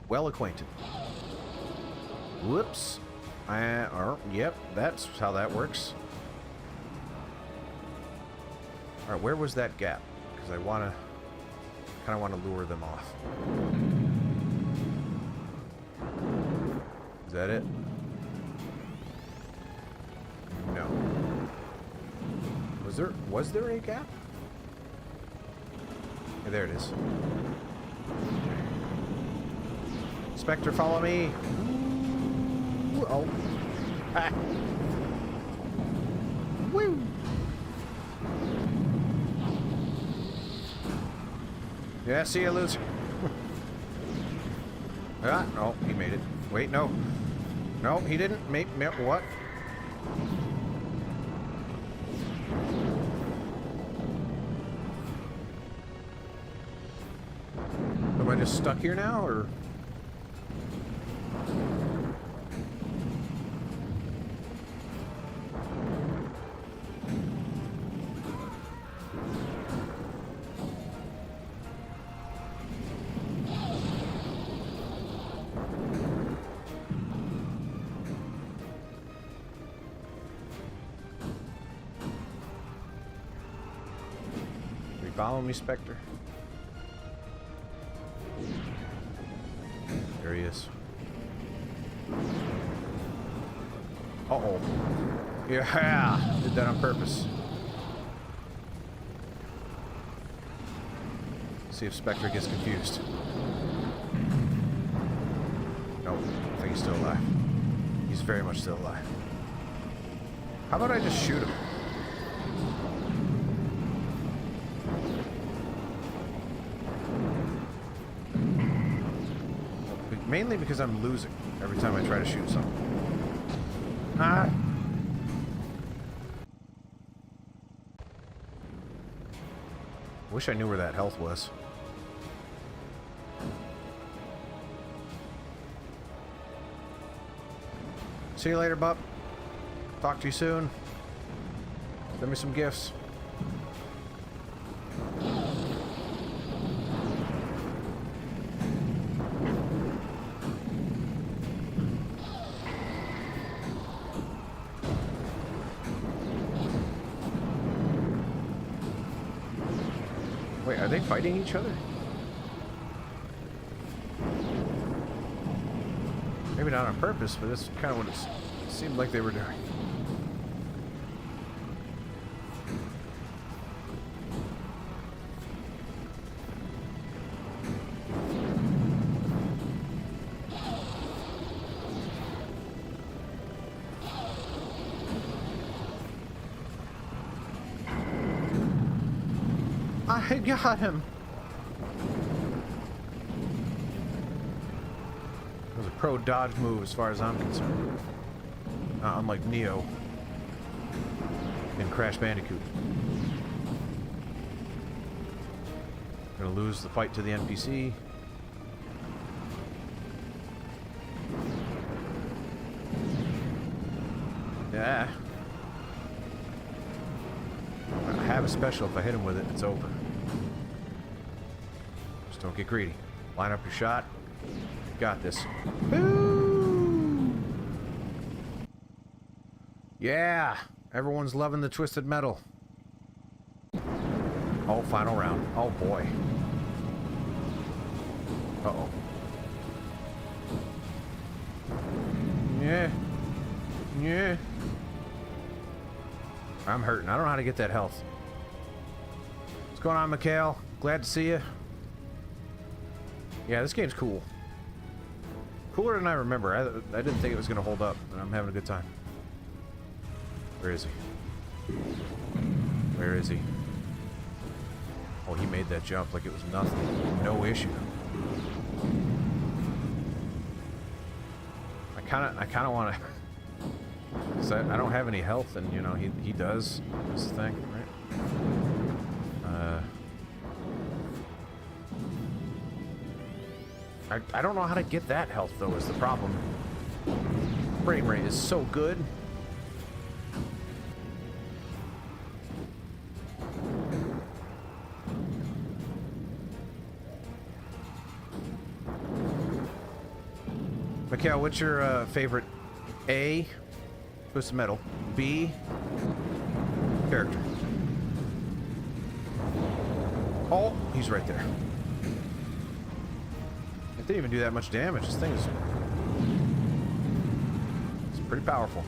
Well acquainted. Whoops. Yep, that's how that works. Alright, where was that gap? Because I kind of want to lure them off. Is that it? No. Was there a gap? Yeah, there it is. Spectre, follow me. Ooh, oh. Ah. Woo. Yeah, see you, loser. Ah, no, he made it. Wait, no. No, he didn't. What? Am I just stuck here now, or? Follow me, Spectre. There he is. Uh-oh. Yeah, did that on purpose. See if Spectre gets confused. Nope, I think he's still alive. He's very much still alive. How about I just shoot him? Mainly because I'm losing every time I try to shoot something. Ah! Wish I knew where that health was. See you later, bub. Talk to you soon. Send me some gifts. Wait, are they fighting each other? Maybe not on purpose, but that's kind of what it seemed like they were doing. I got him. It was a pro dodge move as far as I'm concerned. Unlike Neo in Crash Bandicoot. Gonna lose the fight to the NPC. Yeah. have a special. If I hit him with it, it's over. Just don't get greedy. Line up your shot. Got this. Woo! Yeah! Everyone's loving the Twisted Metal. Oh, final round. Oh, boy. Uh-oh. Yeah. Yeah. I'm hurting. I don't know how to get that health. What's going on, Mikhail? Glad to see you. Yeah, this game's cool. Cooler than I remember. I didn't think it was going to hold up, but I'm having a good time. Where is he? Where is he? Oh, he made that jump like it was nothing. No issue. I kind of want to... Because I don't have any health, and, you know, he does this thing, right? I don't know how to get that health, though, is the problem. Frame rate is so good. Mikhail, what's your favorite A, Twisted Metal, B, character? Oh, he's right there. It didn't even do that much damage. This thing is... It's pretty powerful.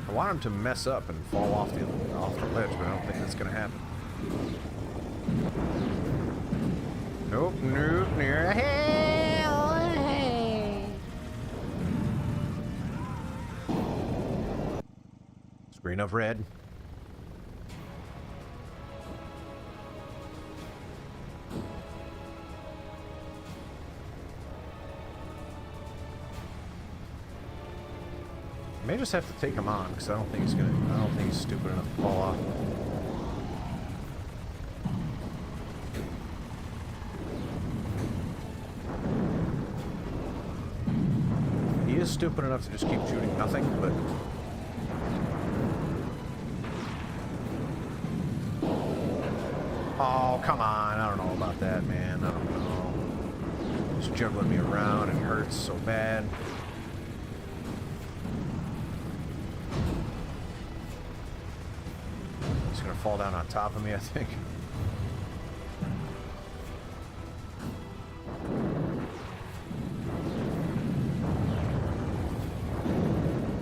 I want him to mess up and fall off the ledge, but I don't think that's gonna happen. Nope, nope, near hell. Screen of red. May just have to take him on because I don't think he's stupid enough to fall off. He is stupid enough to just keep shooting nothing, but oh, come on, I don't know about that, man. I don't know. Just juggling me around, it hurts so bad. Gonna fall down on top of me, I think.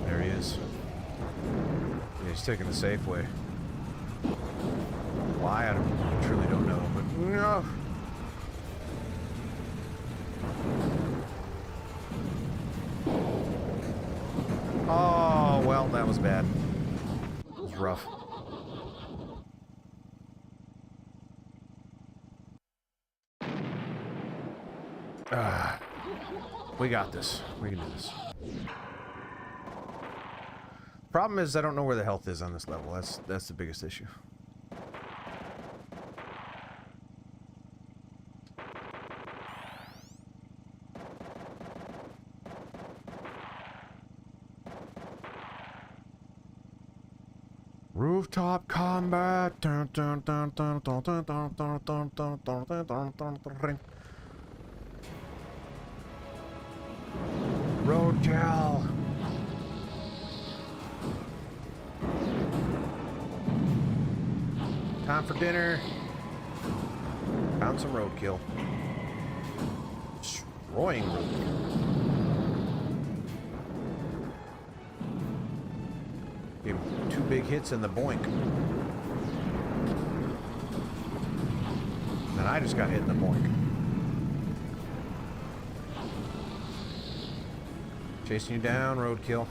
There he is. Yeah, he's taking the safe way. Why? I truly don't know, but no. Oh, well, that was bad. It was rough. We got this. We can do this. Problem is, I don't know where the health is on this level. That's the biggest issue. Rooftop combat. Dun, dun, dun, dun, dun, dun, dun, dun, dun, dun, dun, dun, dun, dun. Roadkill. Time for dinner. Found some roadkill. Destroying roadkill. Gave him 2 big hits in the boink. And I just got hit in the boink. Chasing you down, roadkill.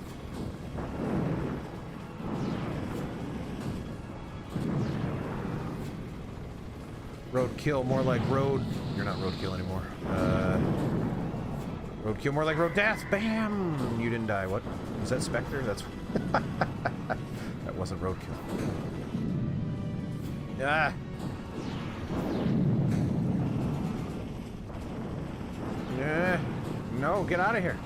Roadkill, more like road. You're not roadkill anymore. Roadkill, more like road death. Bam! You didn't die. What? Was that Spectre? That's... That wasn't roadkill. Ah! No, get out of here.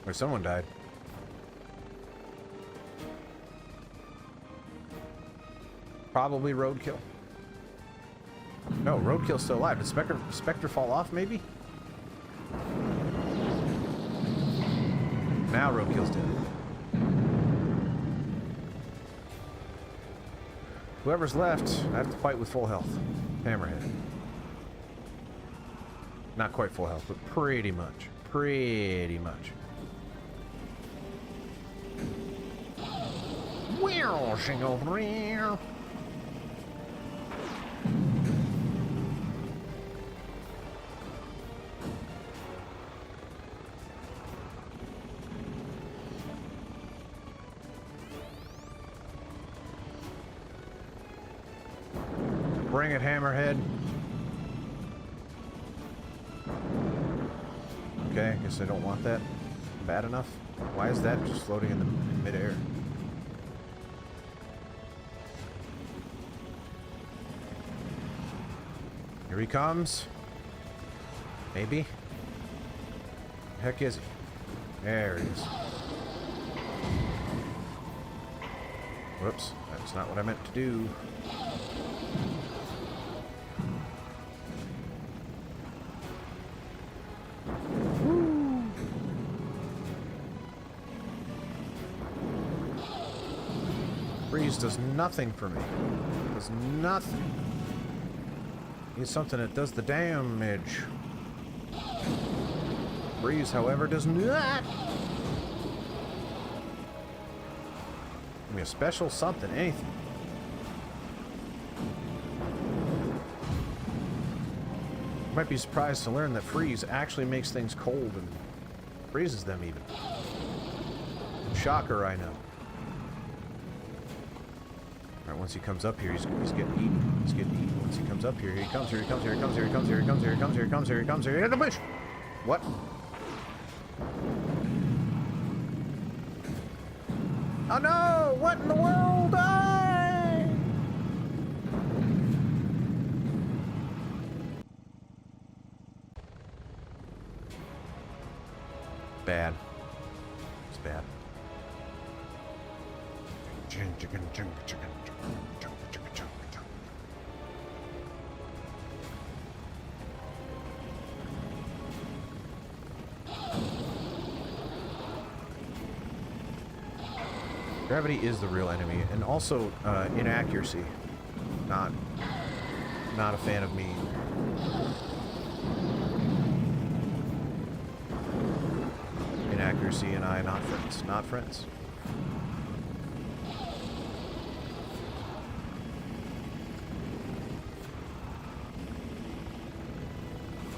Or someone died. Probably roadkill. No, roadkill's still alive. Did Spectre fall off, maybe? Now roadkill's dead. Whoever's left, I have to fight with full health. Hammerhead. Not quite full health, but pretty much. Pretty much. Whooshing over here. Bring it, Hammerhead. Okay, I guess I don't want that. Bad enough. Why is that just floating in the midair? Here he comes. Maybe. The heck is he? There he is. Whoops, that's not what I meant to do. Freeze does nothing for me. Does nothing. Need something that does the damage. Freeze, however, does not. Give me a special something, anything. You might be surprised to learn that freeze actually makes things cold and freezes them even. Shocker, I know. Alright, once he comes up here, he's getting eaten. He's getting eaten. Once he comes up here, he comes, here he comes, here he comes, here he comes, here he comes, here he comes, here he comes, here he comes, here he comes, here he comes, here he comes. What? Oh no! What in the world? Die! Bad. It's bad. Gravity is the real enemy, and also inaccuracy. Not a fan of me. Inaccuracy and I not friends. Not friends.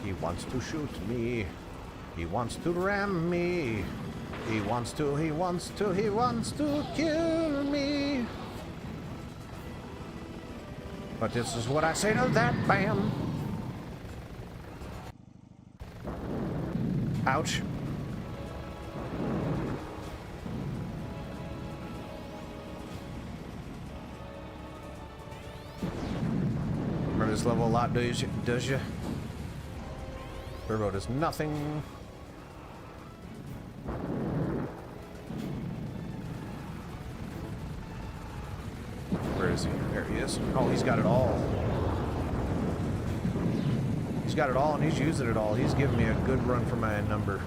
He wants to shoot me. He wants to ram me. He wants to kill me. But this is what I say to that, bam. Ouch. Remember this level a lot, does you? Turbo does nothing. Where is he? There he is. Oh, he's got it all. He's got it all, and he's using it all. He's giving me a good run for my number.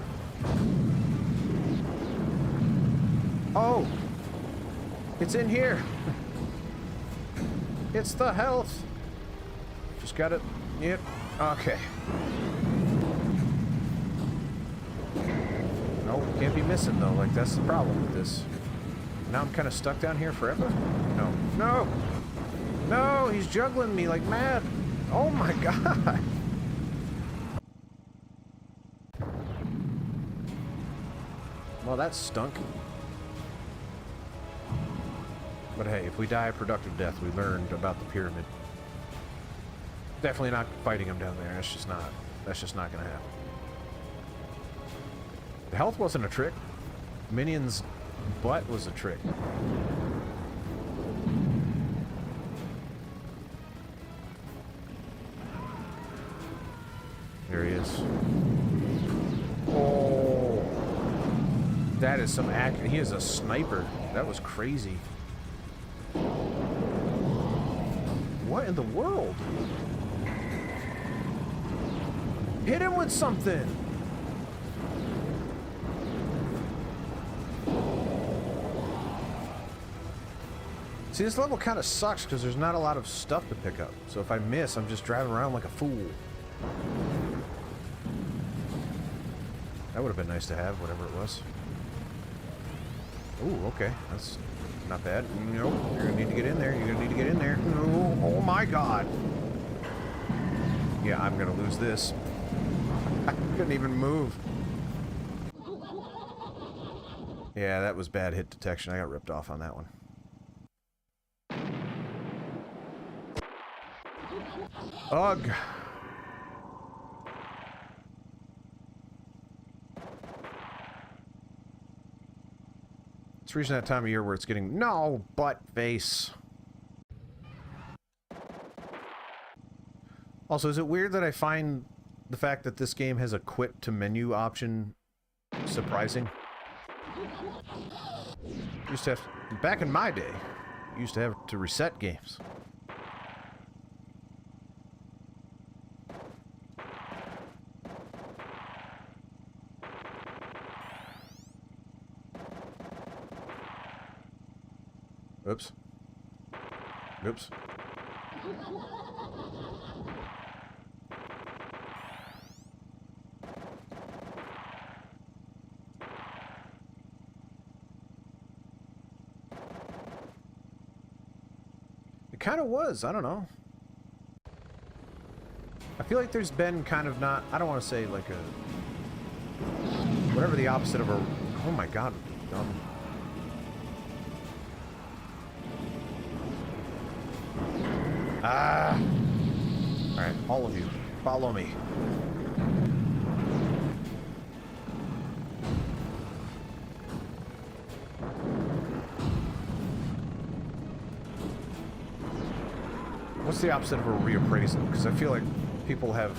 Oh! It's in here! It's the health! Just got it. Yep. Okay. Nope, can't be missing though. Like, that's the problem with this. Now I'm kind of stuck down here forever? No. No! No! He's juggling me like mad! Oh my god! Well, that stunk. But hey, if we die a productive death, we learned about the pyramid. Definitely not fighting him down there. That's just not gonna happen. The health wasn't a trick. Minion's butt was a trick. there he is. Oh, that is some he is a sniper. That was crazy. What in the world? Hit him with something. See, this level kind of sucks because there's not a lot of stuff to pick up. So if I miss, I'm just driving around like a fool. That would have been nice to have, whatever it was. Ooh, okay. That's not bad. Nope, you're gonna need to get in there. You're gonna need to get in there. Oh my god. Yeah, I'm gonna lose this. I couldn't even move. Yeah, that was bad hit detection. I got ripped off on that one. Ugh. It's reaching that time of year where it's getting no butt face. Also, is it weird that I find the fact that this game has a quit to menu option surprising? Used to have, back in my day, used to have to reset games. Oops. Oops. It kind of was. I don't know. I feel like there's been kind of not... I don't want to say like a... whatever the opposite of a... Oh my god. Dumb. Ah! Alright, all of you, follow me. What's the opposite of a reappraisal? Because I feel like people have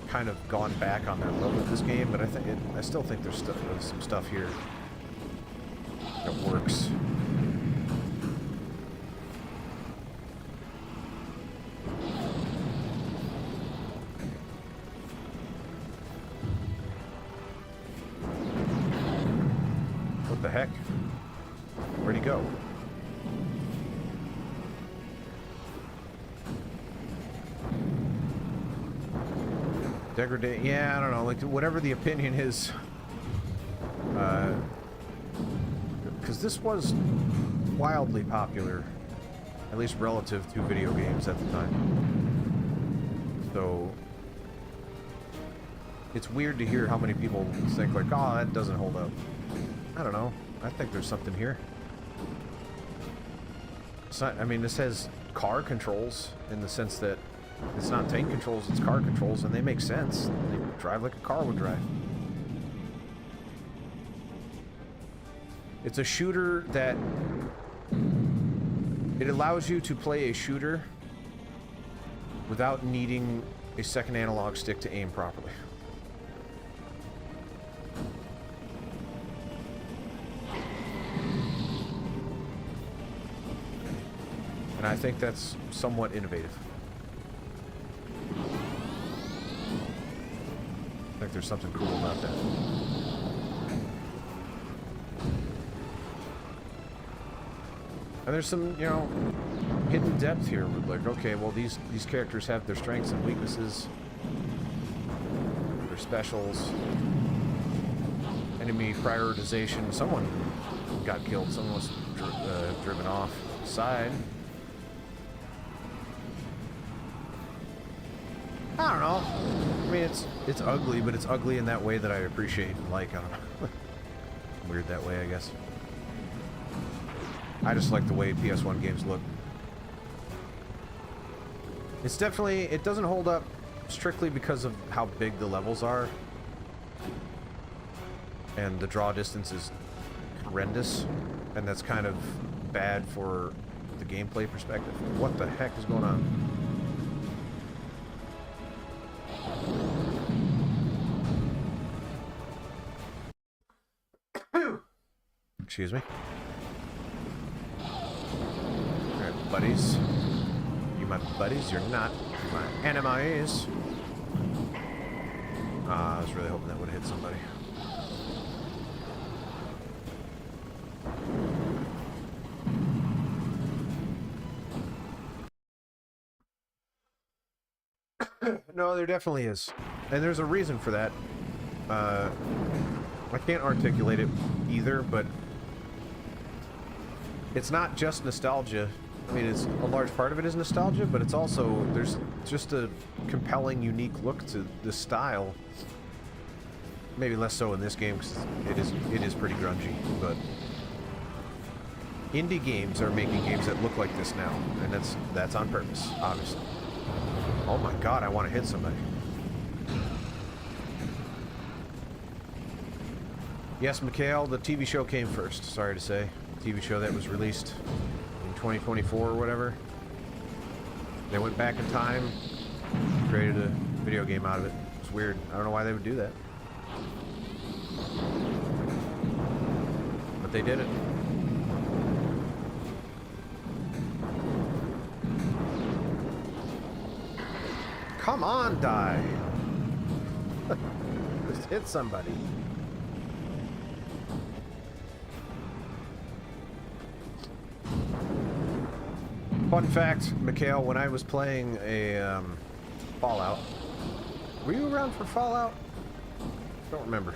kind of gone back on their love of this game, but I still think there's some stuff here that works. What the heck? Where'd he go? Degradation. Yeah, I don't know. Like, whatever the opinion is. Because this was wildly popular, at least relative to video games at the time. So, it's weird to hear how many people think, like, oh, that doesn't hold up. I don't know. I think there's something here. It's not, I mean, this has car controls in the sense that it's not tank controls, it's car controls, and they make sense. They drive like a car would drive. It's a shooter that... it allows you to play a shooter without needing a second analog stick to aim properly. And I think that's somewhat innovative. I think there's something cool about that. And there's some, you know, hidden depth here with, like, okay, well, these characters have their strengths and weaknesses, their specials, enemy prioritization. Someone got killed. Someone was driven off the side. I don't know. I mean, it's ugly, but it's ugly in that way that I appreciate and like. I don't know. Weird that way, I guess. I just like the way PS1 games look. It's definitely... it doesn't hold up strictly because of how big the levels are. And the draw distance is horrendous. And that's kind of bad for the gameplay perspective. What the heck is going on? Excuse me. Alright, buddies. You my buddies? You're not. You're my enemies. I was really hoping that would have hit somebody. No, there definitely is. And there's a reason for that. I can't articulate it either, but it's not just nostalgia. I mean, it's a large part of it is nostalgia, but it's also, there's just a compelling, unique look to this style. Maybe less so in this game, because it is pretty grungy, but indie games are making games that look like this now, and that's on purpose, obviously. Oh my god, I want to hit somebody. Yes, Mikhail, the TV show came first, sorry to say. The TV show that was released in 2024 or whatever. They went back in time, created a video game out of it. It's weird. I don't know why they would do that. But they did it. Come on, die. Just hit somebody. Fun fact, Mikhail, when I was playing a Fallout, were you around for Fallout? Don't remember.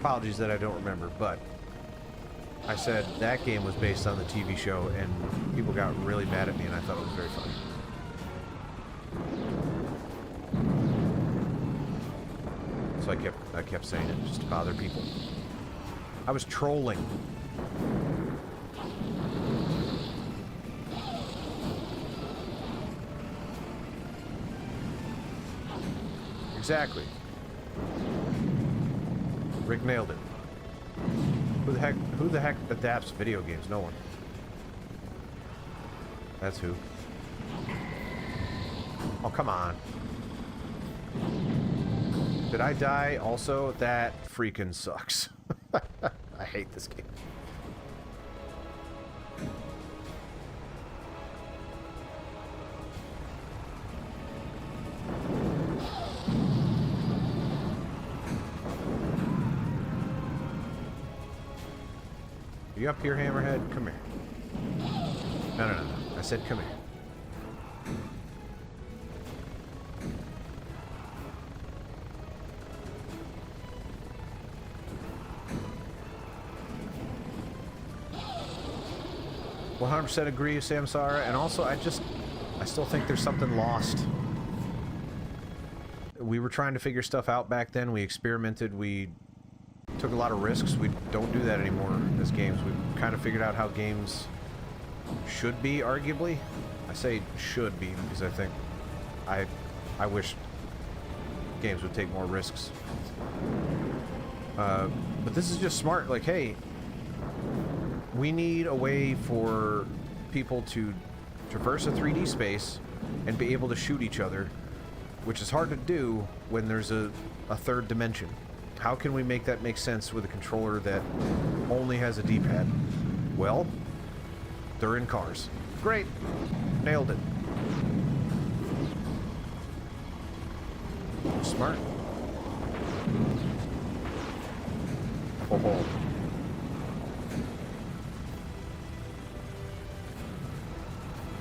Apologies that I don't remember, but I said that game was based on the TV show, and people got really mad at me, and I thought it was very funny. So I kept saying it just to bother people. I was trolling. Exactly. Rick nailed it. Who the heck adapts video games? No one. That's who. Oh, come on. Did I die also? That freaking sucks. I hate this game. Are you up here, Hammerhead? Come here. No. I said come here. 100% agree, Samsara, and also I still think there's something lost. We were trying to figure stuff out back then. We experimented. We took a lot of risks. We don't do that anymore as games. We've kind of figured out how games should be, arguably. I say should be because I think I wish games would take more risks. But this is just smart. Like, hey, we need a way for people to traverse a 3D space and be able to shoot each other, which is hard to do when there's a third dimension. How can we make that make sense with a controller that only has a D-pad? Well, they're in cars. Great. Nailed it. Smart. Oh.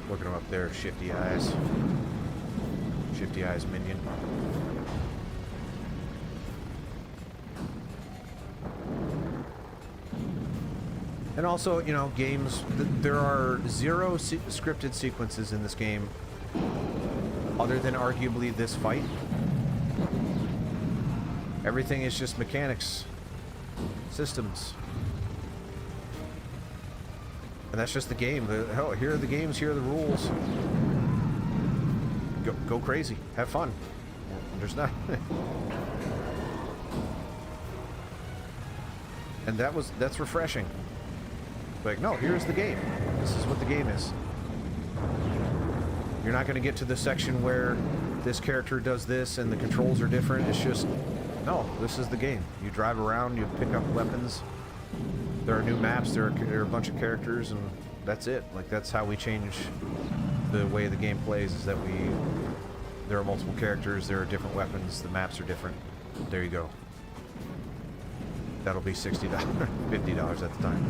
Look at him up there, shifty eyes. Shifty eyes minion. And also, you know, games, there are zero scripted sequences in this game other than arguably this fight. Everything is just mechanics, systems. And that's just the game. Hell, here are the games, here are the rules. Go crazy, have fun. There's not... And that's refreshing. Like, no, here's the game. This is what the game is. You're not going to get to the section where this character does this and the controls are different. It's just No, this is the game. You drive around, you pick up weapons. There are new maps, there are a bunch of characters, and that's it. Like, that's how we change the way the game plays, is that there are multiple characters, there are different weapons, the maps are different. There you go. That'll be $60, $50 at the time.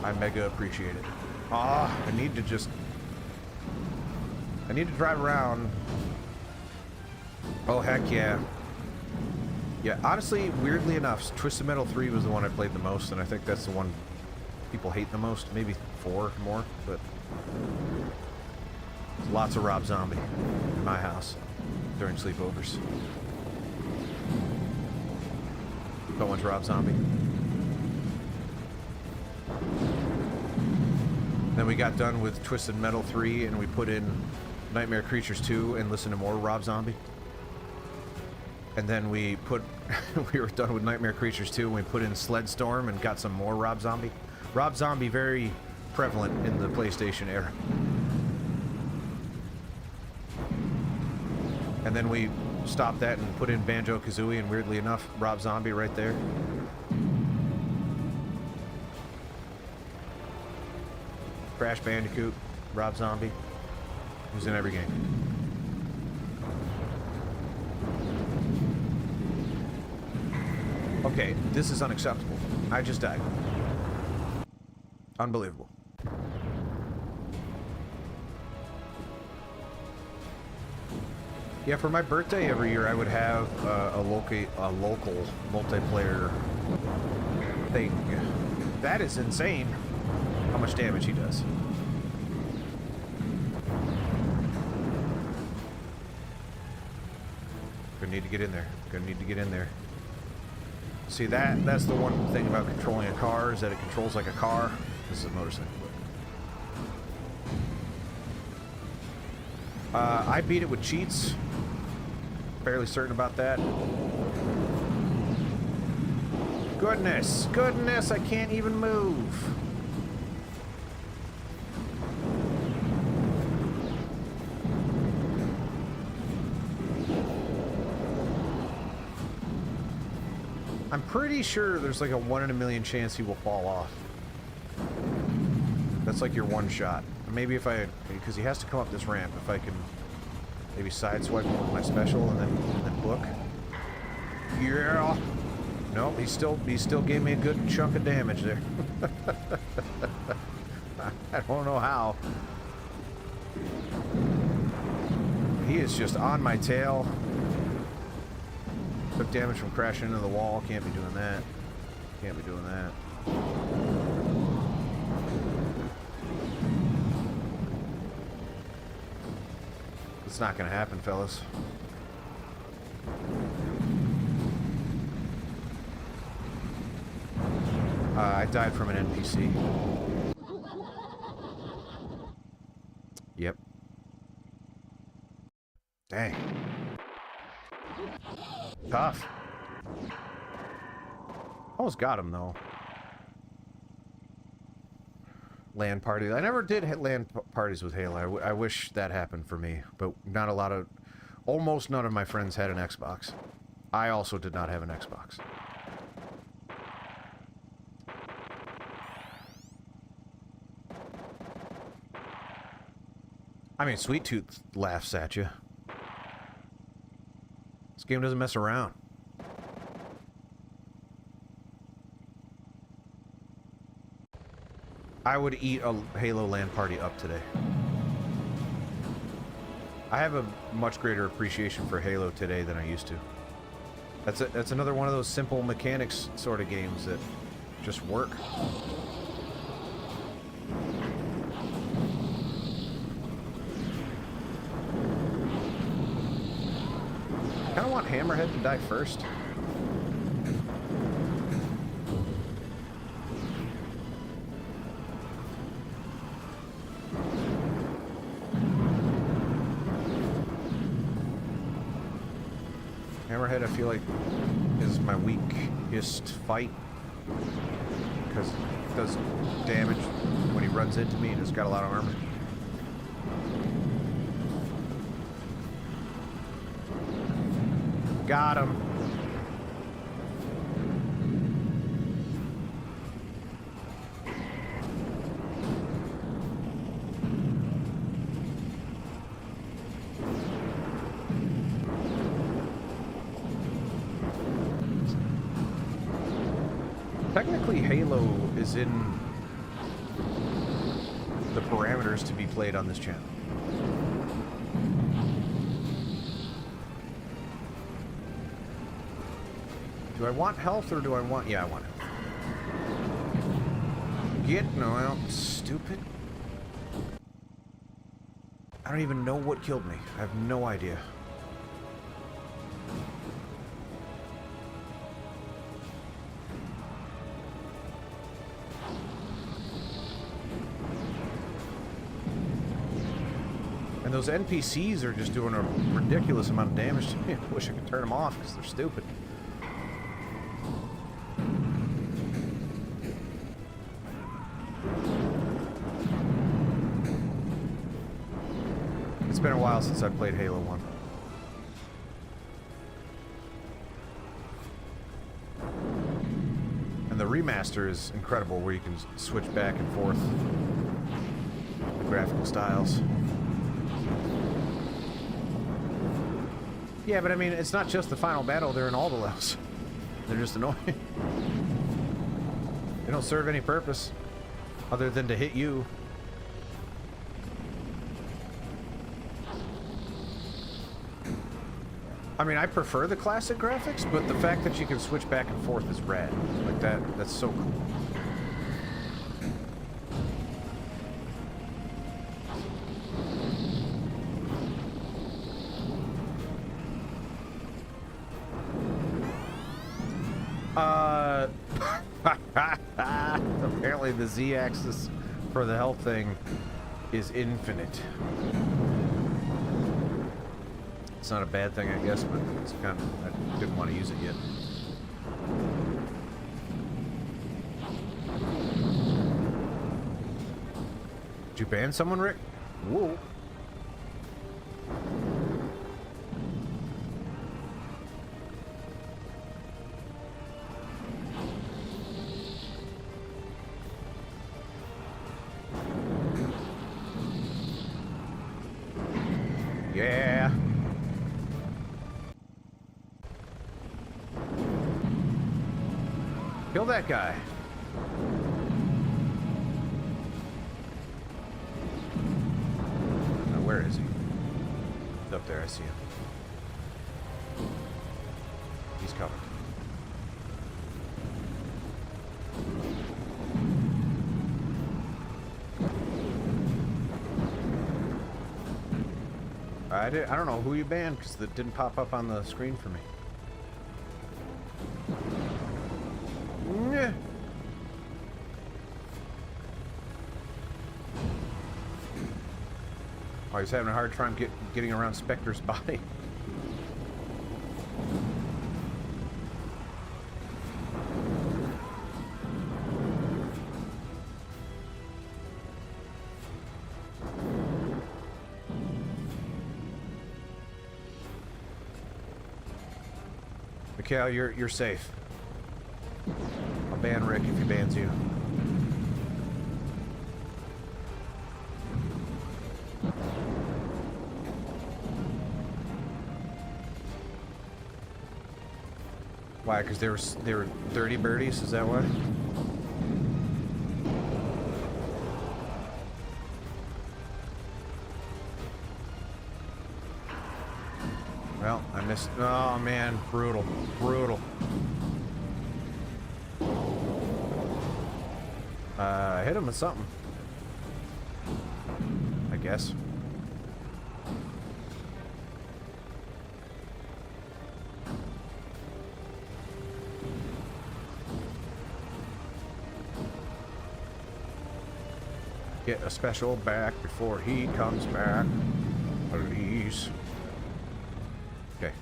I mega appreciate it. I need to drive around. Oh, heck yeah. Yeah, honestly, weirdly enough, Twisted Metal 3 was the one I played the most, and I think that's the one people hate the most. Maybe 4 more, but lots of Rob Zombie in my house during sleepovers. No one's Rob Zombie. Then we got done with Twisted Metal 3, and we put in Nightmare Creatures 2 and listened to more Rob Zombie. And then we were done with Nightmare Creatures 2, and we put in Sled Storm and got some more Rob Zombie. Rob Zombie, very prevalent in the PlayStation era. And then we stopped that and put in Banjo-Kazooie, and weirdly enough, Rob Zombie right there. Crash Bandicoot, Rob Zombie. Who's in every game. Okay, this is unacceptable. I just died. Unbelievable. Yeah, for my birthday every year I would have a local multiplayer thing. That is insane how much damage he does. Gonna need to get in there. Gonna need to get in there. See, that's the one thing about controlling a car, is that it controls like a car. This is a motorcycle. I beat it with cheats. Fairly certain about that. Goodness, goodness, I can't even move. I'm pretty sure there's like a 1 in a million chance he will fall off. That's like your one shot. Maybe if I, because he has to come up this ramp, if I can maybe sideswipe him with my special and then book. Yeah. No, he still gave me a good chunk of damage there. I don't know how. He is just on my tail. Took damage from crashing into the wall. Can't be doing that. Can't be doing that. It's not gonna happen, fellas. I died from an NPC. Yep. Dang. Tough. Almost got him, though. LAN party. I never did hit LAN parties with Halo. I wish that happened for me, but not a lot of... Almost none of my friends had an Xbox. I also did not have an Xbox. I mean, Sweet Tooth laughs at you. This game doesn't mess around. I would eat a Halo LAN party up today. I have a much greater appreciation for Halo today than I used to. That's another one of those simple mechanics sort of games that just work. I kind of want Hammerhead to die first. Hammerhead, I feel like, is my weakest fight, because it does damage when he runs into me and has got a lot of armor. Got him. Technically, Halo is in the parameters to be played on this channel. Do I want health or do I want... Yeah, I want health. Get no out, stupid. I don't even know what killed me. I have no idea. And those NPCs are just doing a ridiculous amount of damage to me. I wish I could turn them off because they're stupid. It's been a while since I played Halo 1. And the remaster is incredible where you can switch back and forth the graphical styles. Yeah, but I mean, it's not just the final battle, they're in all the levels. They're just annoying. They don't serve any purpose other than to hit you. I mean, I prefer the classic graphics, but the fact that you can switch back and forth is rad. Like that's so cool. Apparently the Z-axis for the health thing is infinite. It's not a bad thing, I guess, but it's kind of... I didn't want to use it yet. Did you ban someone, Rick? Whoa. Yeah. Kill that guy. Now, where is he? He's up there, I see him. He's coming. I don't know who you banned because that didn't pop up on the screen for me. Yeah. Oh, he's having a hard time getting around Spectre's body. Mikhail, you're safe. I'll ban Rick if he bans you. Why? Because they were dirty birdies? Is that why? Well, I missed. Oh man, brutal, brutal. I hit him with something, I guess. Get a special back before he comes back, please. Okay.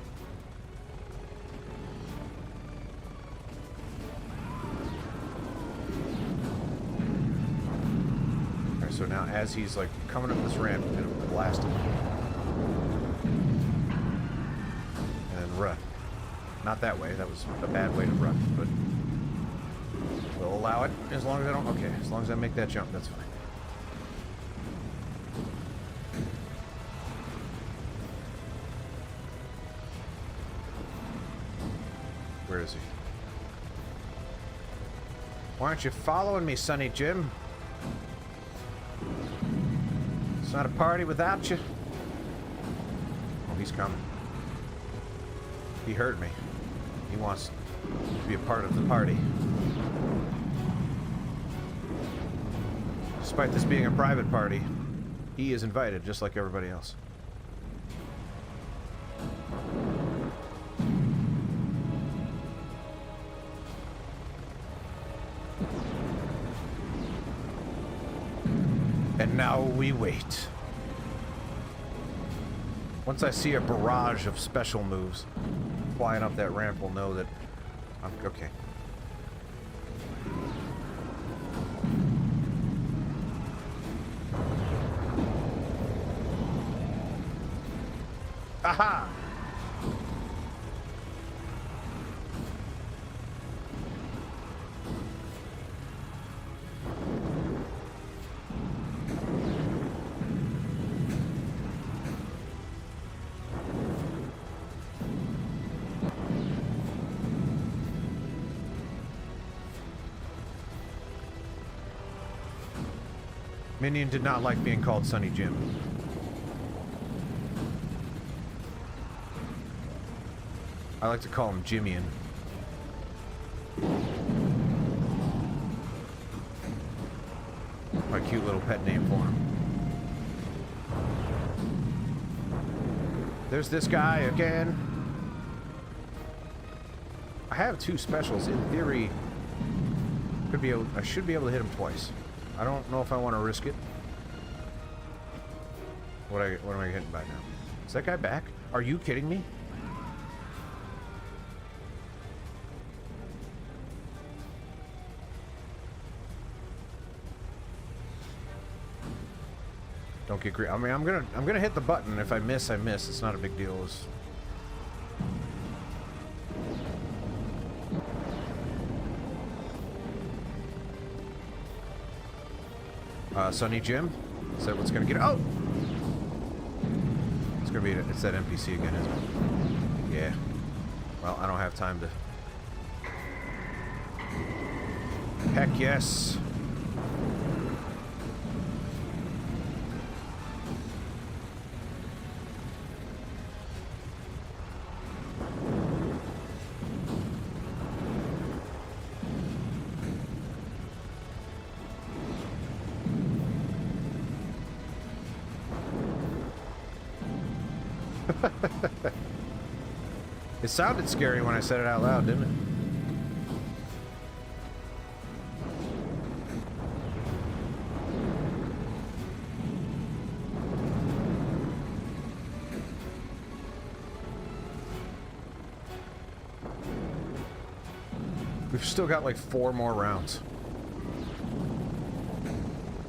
Alright, so now as he's like coming up this ramp, I'm gonna blast him. And then run. Not that way. That was a bad way to run, but we'll allow it as long as I don't... Okay, as long as I make that jump, that's fine. Where is he? Why aren't you following me, Sonny Jim? It's not a party without you. Oh, he's coming. He heard me. He wants to be a part of the party. Despite this being a private party, he is invited just like everybody else. And now we wait. Once I see a barrage of special moves flying up that ramp, we'll know that I'm okay. Aha! Minion did not like being called Sonny Jim. I like to call him Jimian. My cute little pet name for him. There's this guy again. I have two specials. In theory, I should be able to hit him twice. I don't know if I want to risk it. What am I hitting by now? Is that guy back? Are you kidding me? Don't get greedy. I mean, I'm gonna hit the button. If I miss, I miss. It's not a big deal. Sonny Jim? Is that what's gonna get... Oh! It's gonna be... It's that NPC again, isn't it? Yeah. Well, I don't have time to... Heck yes. It sounded scary when I said it out loud, didn't it? We've still got like 4 more rounds.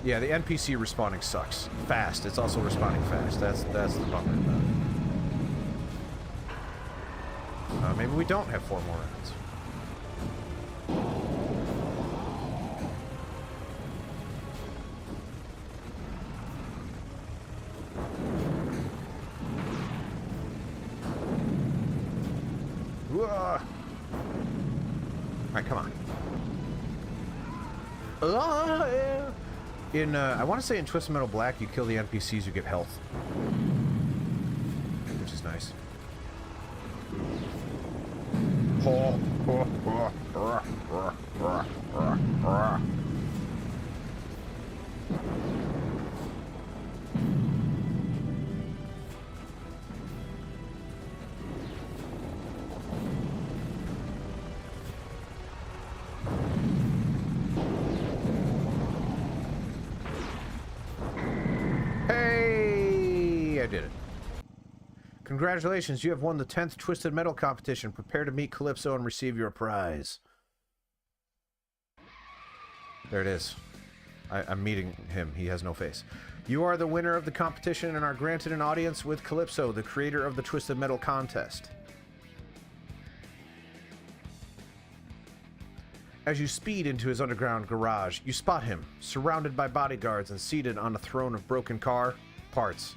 Yeah, the NPC respawning sucks. Fast. It's also respawning fast. That's the bummer about it. Maybe we don't have 4 more rounds. Alright, come on. In, I want to say in Twisted Metal Black, you kill the NPCs, you get health. Which is nice. Hey, I did it. Congratulations, you have won the 10th Twisted Metal competition. Prepare to meet Calypso and receive your prize. There it is. I'm meeting him. He has no face. You are the winner of the competition and are granted an audience with Calypso, the creator of the Twisted Metal contest. As you speed into his underground garage, you spot him, surrounded by bodyguards and seated on a throne of broken car parts.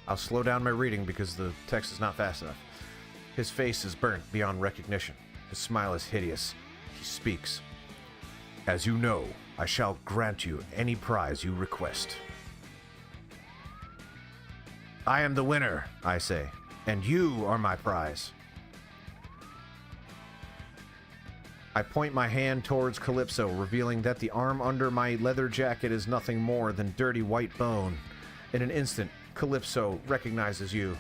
I'll slow down my reading because the text is not fast enough. His face is burnt beyond recognition. His smile is hideous. He speaks. As you know, I shall grant you any prize you request. I am the winner, I say, and you are my prize. I point my hand towards Calypso, revealing that the arm under my leather jacket is nothing more than dirty white bone. In an instant, Calypso recognizes you.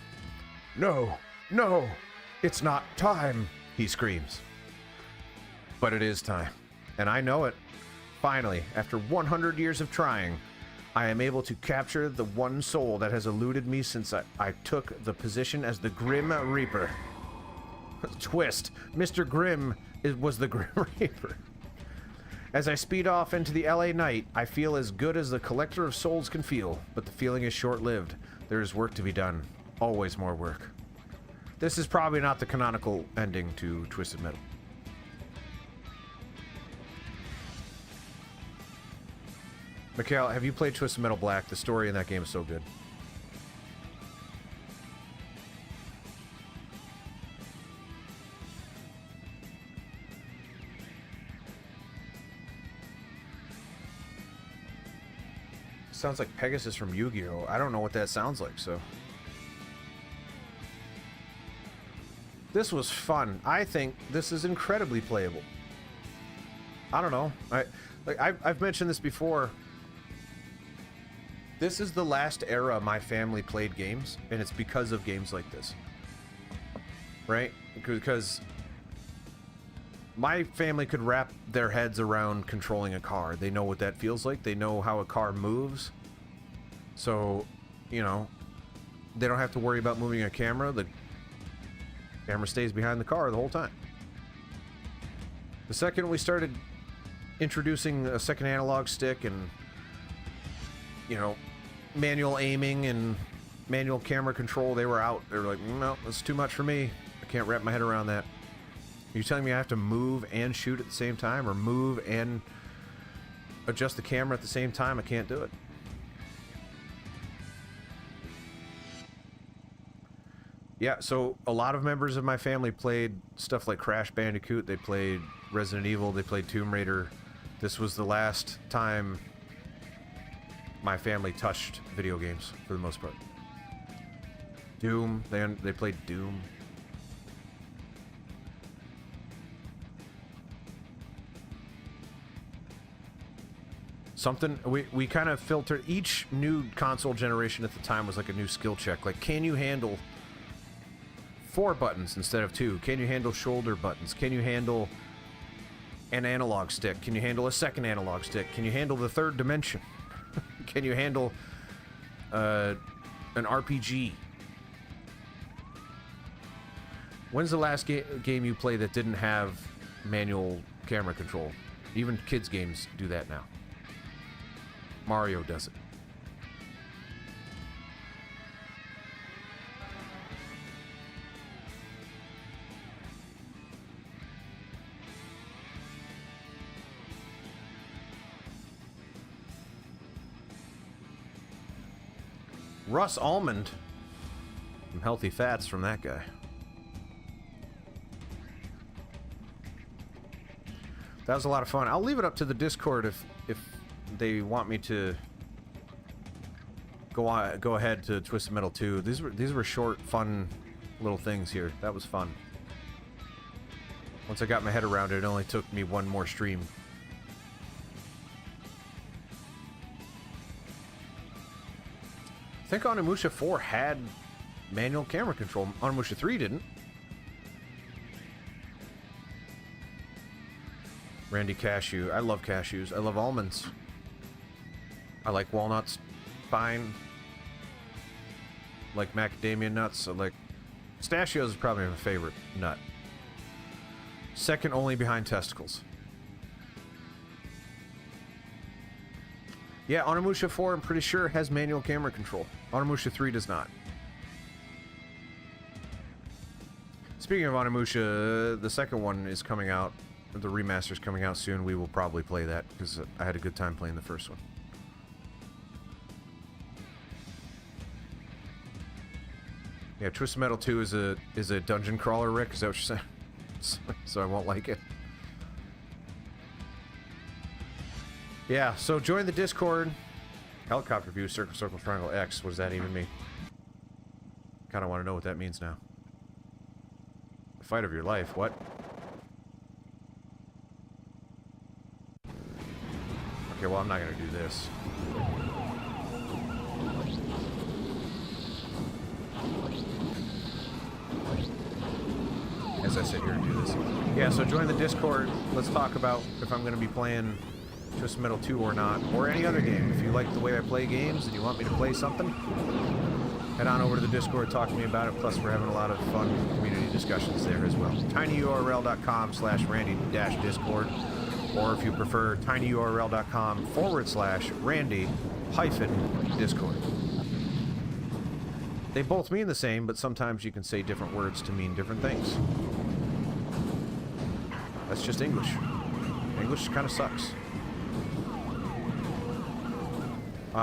No, no, it's not time, he screams. But it is time, and I know it. Finally, after 100 years of trying, I am able to capture the one soul that has eluded me since I took the position as the Grimm Reaper. Twist, Mr. Grimm was the Grim Reaper. As I speed off into the LA night, I feel as good as the collector of souls can feel, but the feeling is short-lived. There is work to be done. Always more work. This is probably not the canonical ending to Twisted Metal. Mikhail, have you played Twisted Metal Black? The story in that game is so good. Sounds like Pegasus from Yu-Gi-Oh! I don't know what that sounds like, so... This was fun. I think this is incredibly playable. I don't know. I've mentioned this before. This is the last era my family played games, and it's because of games like this. Right? Because my family could wrap their heads around controlling a car. They know what that feels like. They know how a car moves. So, you know, they don't have to worry about moving a camera. The camera stays behind the car the whole time. The second we started introducing a second analog stick and, you know, manual aiming and manual camera control, they were out. They were like, no, that's too much for me. I can't wrap my head around that. Are you telling me I have to move and shoot at the same time, or move and adjust the camera at the same time? I can't do it. Yeah, so a lot of members of my family played stuff like Crash Bandicoot. They played Resident Evil. They played Tomb Raider. This was the last time my family touched video games, for the most part. Doom. They played Doom. Something we kind of filtered. Each new console generation at the time was like a new skill check. Like, can you handle 4 buttons instead of 2? Can you handle shoulder buttons? Can you handle an analog stick? Can you handle a second analog stick? Can you handle the third dimension? Can you handle an RPG? When's the last game you played that didn't have manual camera control? Even kids' games do that now. Mario does it. Russ Almond. Some healthy fats from that guy. That was a lot of fun. I'll leave it up to the Discord if they want me to go ahead to Twisted Metal 2. These were short, fun little things here. That was fun. Once I got my head around it, it only took me one more stream. I think Onimusha 4 had manual camera control. Onimusha 3 didn't. Randy Cashew. I love cashews. I love almonds. I like walnuts. Fine. Like macadamia nuts. I like... Pistachios is probably my favorite nut. Second only behind testicles. Yeah, Onimusha 4, I'm pretty sure, has manual camera control. Onimusha 3 does not. Speaking of Onimusha, the second one is coming out the remaster's coming out soon, we will probably play that, because I had a good time playing the first one. Yeah, Twisted Metal 2 is a dungeon crawler, Rick? Is that what you're saying? So I won't like it. Yeah, so join the Discord. Helicopter view, circle, circle, triangle, X. What does that even mean? Kind of want to know what that means now. The fight of your life, what? Okay, well, I'm not going to do this. As I sit here and do this. Yeah, so join the Discord. Let's talk about if I'm going to be playing Twisted Metal 2 or not, or any other game. If you like the way I play games and you want me to play something, head on over to the Discord, talk to me about it. Plus, we're having a lot of fun community discussions there as well. tinyurl.com/Randy-Discord, or if you prefer, tinyurl.com/Randy-Discord. They both mean the same, but sometimes you can say different words to mean different things. That's just English. English kind of sucks.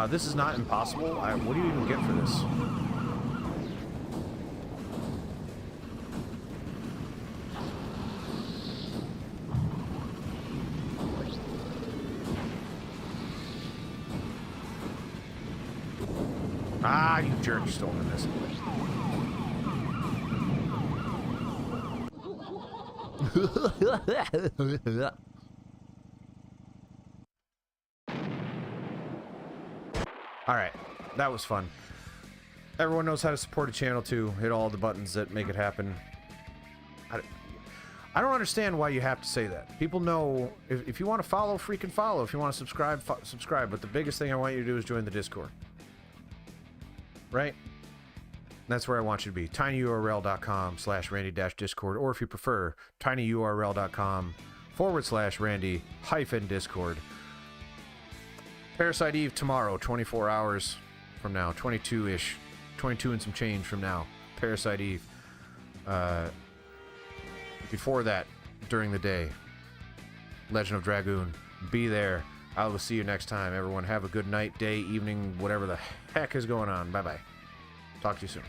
This is not impossible. What do you even get for this? Ah, you jerk, you stolen this. Alright, that was fun. Everyone knows how to support a channel too. Hit all the buttons that make it happen. I don't understand why you have to say that. People know, if you want to follow, freaking follow. If you want to subscribe, subscribe. But the biggest thing I want you to do is join the Discord. Right? That's where I want you to be. tinyurl.com/Randy-Discord, or if you prefer, tinyurl.com/Randy-Discord. Parasite Eve tomorrow, 24 hours from now, 22-ish, 22 and some change from now. Parasite Eve. Before that, during the day, Legend of Dragoon. Be there. I will see you next time. Everyone have a good night, day, evening, whatever the heck is going on. Bye-bye. Talk to you soon.